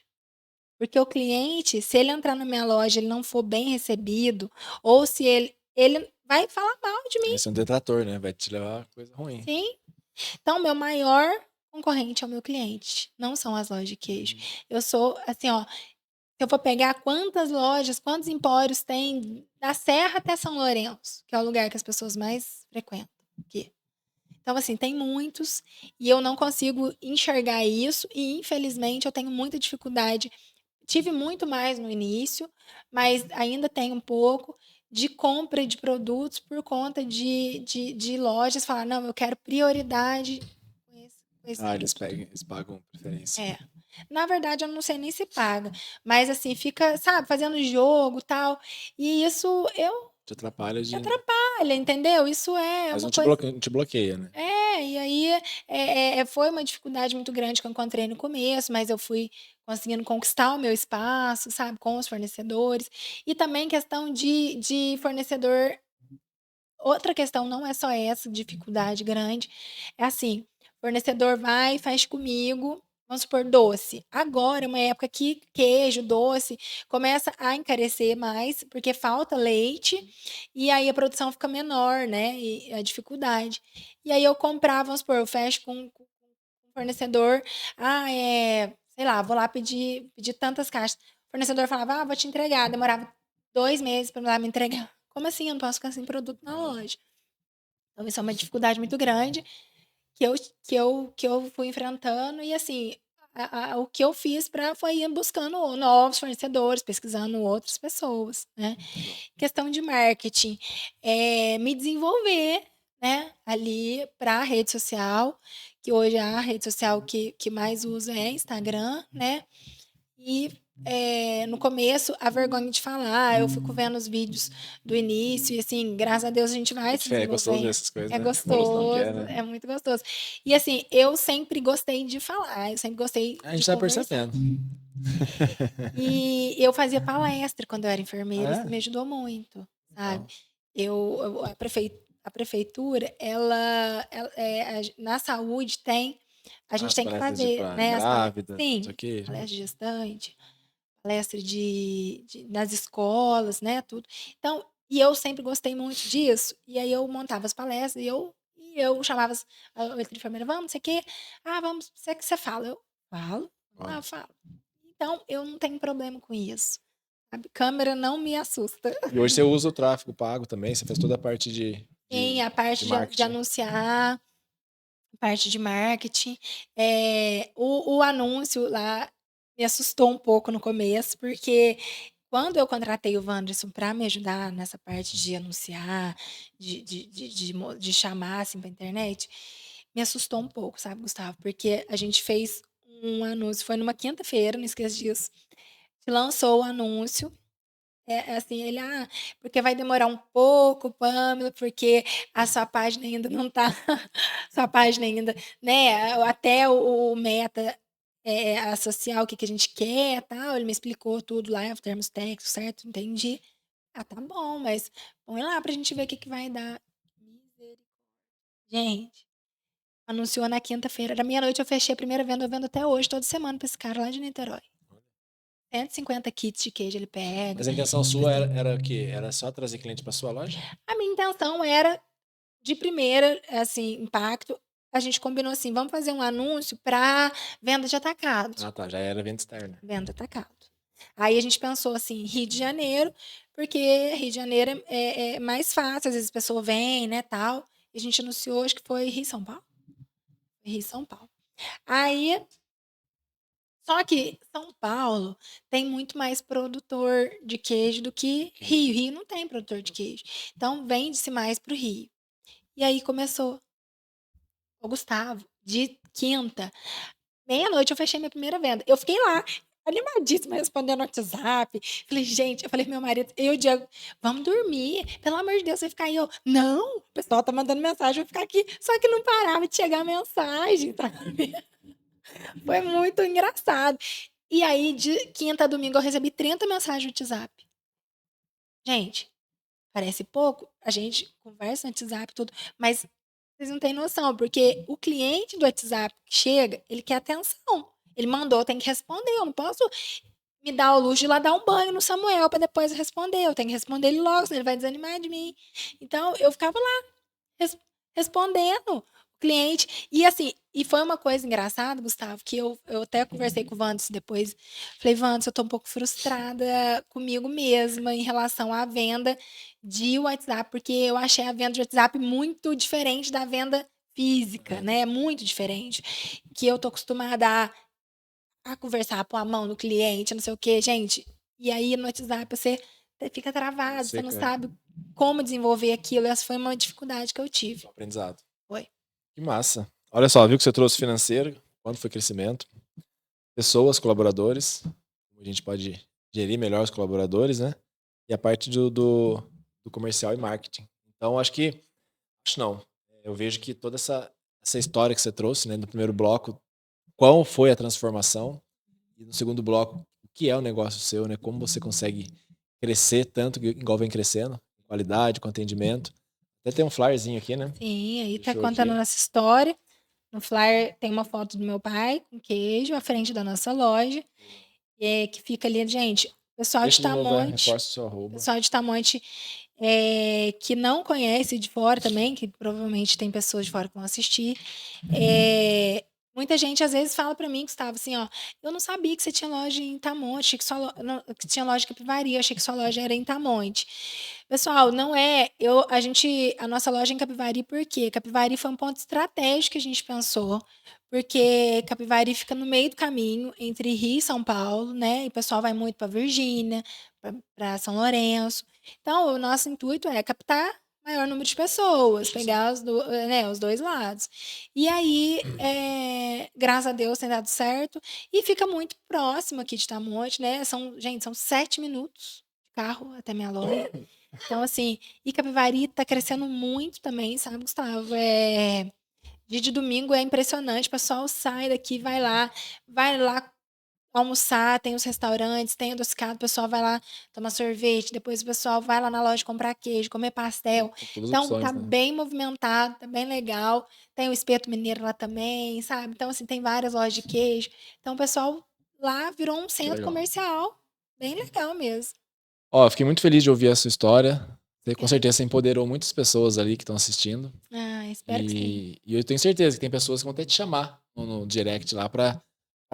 Porque o cliente, se ele entrar na minha loja, ele não for bem recebido, ou se ele vai falar mal de mim. Esse é um detrator, né? Vai te levar a coisa ruim. Sim. Então, meu maior concorrente é o meu cliente, não são as lojas de queijo. Eu sou, assim, ó, se eu for pegar quantas lojas, quantos empórios tem da Serra até São Lourenço, que é o lugar que as pessoas mais frequentam aqui. Então, assim, tem muitos e eu não consigo enxergar isso e, infelizmente, eu tenho muita dificuldade. Tive muito mais no início, mas ainda tenho um pouco de compra de produtos por conta de lojas falar, não, eu quero prioridade com esse Eles pagam preferência. É. Na verdade, eu não sei nem se paga, mas assim, fica, sabe, fazendo jogo, tal. E isso Te atrapalha de... atrapalha, entendeu? Isso é Mas uma não coisa. te bloqueia, né? E aí foi uma dificuldade muito grande que eu encontrei no começo, mas eu fui conseguindo conquistar o meu espaço, sabe, com os fornecedores. E também questão de fornecedor. Outra questão não é só essa dificuldade grande, é assim, fornecedor vai, faz comigo, vamos supor, doce. Agora é uma época que queijo, doce, começa a encarecer mais, porque falta leite, e aí a produção fica menor, né? E a dificuldade. E aí eu comprava, vamos supor, eu fecho com um fornecedor, sei lá, vou lá pedir tantas caixas. O fornecedor falava, vou te entregar, demorava 2 meses para lá me entregar. Como assim? Eu não posso ficar sem produto na loja. Então, isso é uma dificuldade muito grande que eu fui enfrentando. E, assim, o que eu fiz foi ir buscando novos fornecedores, pesquisando outras pessoas, né? Questão de marketing, me desenvolver, né? Ali para a rede social, que hoje a rede social que mais uso é Instagram, né? E no começo, a vergonha de falar, eu fico vendo os vídeos do início e, assim, graças a Deus a gente vai se É gostoso ver desenvolvendo. essas coisas, É né? Evolução que gostoso, né? é muito gostoso. E, assim, eu sempre gostei de falar, eu sempre gostei A gente de tá conversar. percebendo. E eu fazia palestra quando eu era enfermeira, Ah, é? isso me ajudou muito, sabe? Legal. A a prefeitura, na saúde a gente As tem que palestras fazer, pra né? grávida, Sim, não sei o quê. palestra de gestante, palestra nas escolas, né? Tudo. Então, e eu sempre gostei muito disso. E aí eu montava as palestras e eu chamava a outra enfermeira, vamos, não sei o quê. Ah, vamos, você fala. Eu falo, Olha. eu falo. Então, eu não tenho problema com isso. Sabe? Câmera não me assusta. E hoje você usa o tráfego pago também, você faz toda a parte Sim, a parte de de marketing. anunciar, a parte de marketing. O anúncio lá me assustou um pouco no começo, porque quando eu contratei o Wanderson para me ajudar nessa parte de anunciar, de chamar assim, para internet, me assustou um pouco, sabe, Gustavo? Porque a gente fez um anúncio, foi numa quinta-feira, não esqueço disso. Lançou o anúncio. Assim, ele, porque vai demorar um pouco, Pamela, porque a sua página ainda não tá, sua página ainda, né, até o meta associar o que a gente quer, tal, ele me explicou tudo lá, os termos técnicos, certo? Entendi. Tá bom, mas põe lá pra gente ver o que vai dar. Gente, anunciou na quinta-feira, era meia-noite, eu fechei a primeira venda, eu vendo até hoje, toda semana pra esse cara lá de Niterói. 150 kits de queijo ele pega. Mas a intenção sua era o quê? Era só trazer cliente para sua loja? A minha intenção era, de primeira, assim, impacto, a gente combinou assim, vamos fazer um anúncio para venda de atacado. Ah, tá, já era venda externa. Venda atacado. Aí a gente pensou assim, Rio de Janeiro, porque Rio de Janeiro é mais fácil, às vezes a pessoa vem, né, tal. E a gente anunciou, acho que foi Rio e São Paulo. Rio e São Paulo. Aí, só que São Paulo tem muito mais produtor de queijo do que Rio. Rio não tem produtor de queijo. Então, vende-se mais para o Rio. E aí começou. O Gustavo, de quinta, meia-noite eu fechei minha primeira venda. Eu fiquei lá, animadíssima, respondendo no WhatsApp. Falei, gente, eu falei pro meu marido, eu e o Diego, vamos dormir. Pelo amor de Deus, você ficar aí. Eu, não, o pessoal tá mandando mensagem, eu vou ficar aqui. Só que não parava de chegar mensagem, sabe? Foi muito engraçado. E aí, de quinta a domingo, eu recebi 30 mensagens no WhatsApp. Gente, parece pouco, a gente conversa no WhatsApp e tudo, mas vocês não têm noção, porque o cliente do WhatsApp que chega, ele quer atenção. Ele mandou, tem que responder. Eu não posso me dar o luxo de ir lá dar um banho no Samuel para depois responder. Eu tenho que responder ele logo, senão ele vai desanimar de mim. Então, eu ficava lá respondendo o cliente. E assim, e foi uma coisa engraçada, Gustavo, que eu até conversei com o Wanderson depois. Falei, Wanderson, eu tô um pouco frustrada comigo mesma em relação à venda de WhatsApp, porque eu achei a venda de WhatsApp muito diferente da venda física, né? Muito diferente. Que eu tô acostumada a conversar, pôr a mão no cliente, não sei o quê, gente. E aí no WhatsApp você fica travado, você não Seca. sabe como desenvolver aquilo. Essa foi uma dificuldade que eu tive. Aprendizado. Foi. Que massa. Olha só, viu que você trouxe financeiro, quanto foi crescimento, pessoas, colaboradores, como a gente pode gerir melhor os colaboradores, né? E a parte do comercial e marketing. Então, acho não. Eu vejo que toda essa história que você trouxe, né, no primeiro bloco, qual foi a transformação, e no segundo bloco, o que é o negócio seu, né? Como você consegue crescer tanto, igual vem crescendo, com qualidade, com atendimento. Até tem um flyerzinho aqui, né? Sim, aí tá Fechou contando a aqui. nossa história. No flyer tem uma foto do meu pai com queijo à frente da nossa loja, que fica ali, gente. O pessoal de Deixa de novo, Tamonte, reforça o seu arroba. pessoal de Tamonte que não conhece de fora também, que provavelmente tem pessoas de fora que vão assistir. Muita gente às vezes fala para mim, Gustavo, assim, ó, eu não sabia que você tinha loja em Tamonte, achei que que tinha loja em Capivari, achei que sua loja era em Tamonte. Pessoal, não é, a nossa loja é em Capivari por quê? Capivari foi um ponto estratégico que a gente pensou, porque Capivari fica no meio do caminho entre Rio e São Paulo, né? E o pessoal vai muito para Virgínia, para São Lourenço. Então, o nosso intuito é captar maior número de pessoas, pegar os dois lados. E aí, graças a Deus, tem dado certo. E fica muito próximo aqui de Tamonte, né? Gente, são 7 minutos de carro até minha loja. Então, assim, e Capivari tá crescendo muito também, sabe, Gustavo? Dia de domingo é impressionante, o pessoal sai daqui, vai lá almoçar, tem os restaurantes, tem adocicado, o pessoal vai lá tomar sorvete, depois o pessoal vai lá na loja comprar queijo, comer pastel. Com todas as Então, opções, tá né? bem movimentado, tá bem legal. Tem o espeto mineiro lá também, sabe? Então, assim, tem várias lojas de queijo. Então, o pessoal lá virou um centro legal. comercial. Bem legal mesmo. Ó, fiquei muito feliz de ouvir a sua história. Você, com certeza, você empoderou muitas pessoas ali que estão assistindo. Ah, espero que sim. E eu tenho certeza que tem pessoas que vão ter que te chamar no direct lá pra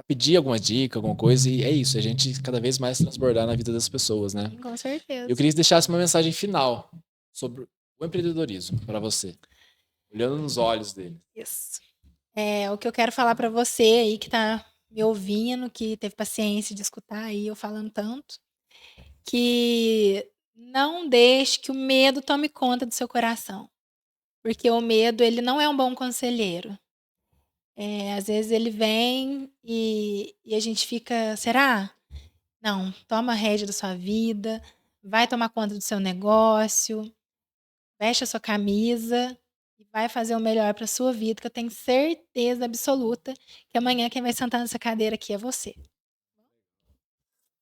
pedir alguma dica, alguma coisa. E é isso, a gente cada vez mais transbordar na vida das pessoas, né? Com certeza. Eu queria que deixasse uma mensagem final sobre o empreendedorismo para você, olhando nos olhos dele. Isso. O que eu quero falar para você aí que tá me ouvindo, que teve paciência de escutar aí eu falando tanto, que não deixe que o medo tome conta do seu coração, porque o medo ele não é um bom conselheiro. Às vezes ele vem e a gente fica, será? Não, toma a rédea da sua vida, vai tomar conta do seu negócio, veste a sua camisa e vai fazer o melhor para sua vida, que eu tenho certeza absoluta que amanhã quem vai sentar nessa cadeira aqui é você.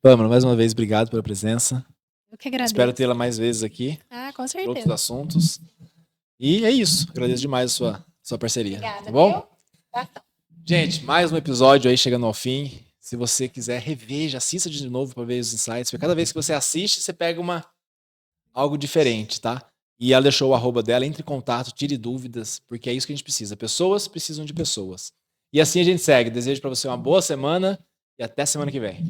Pâmela, mais uma vez, obrigado pela presença. Eu que agradeço. Espero tê-la mais vezes aqui, Ah, com por outros certeza. assuntos. E é isso. Agradeço demais a sua parceria. Obrigada, Tá bom? viu? Tá. Gente, mais um episódio aí chegando ao fim. Se você quiser, reveja, assista de novo para ver os insights. Porque cada vez que você assiste, você pega algo diferente, tá? E ela deixou o arroba dela, entre em contato, tire dúvidas, porque é isso que a gente precisa. Pessoas precisam de pessoas. E assim a gente segue. Desejo para você uma boa semana e até semana que vem.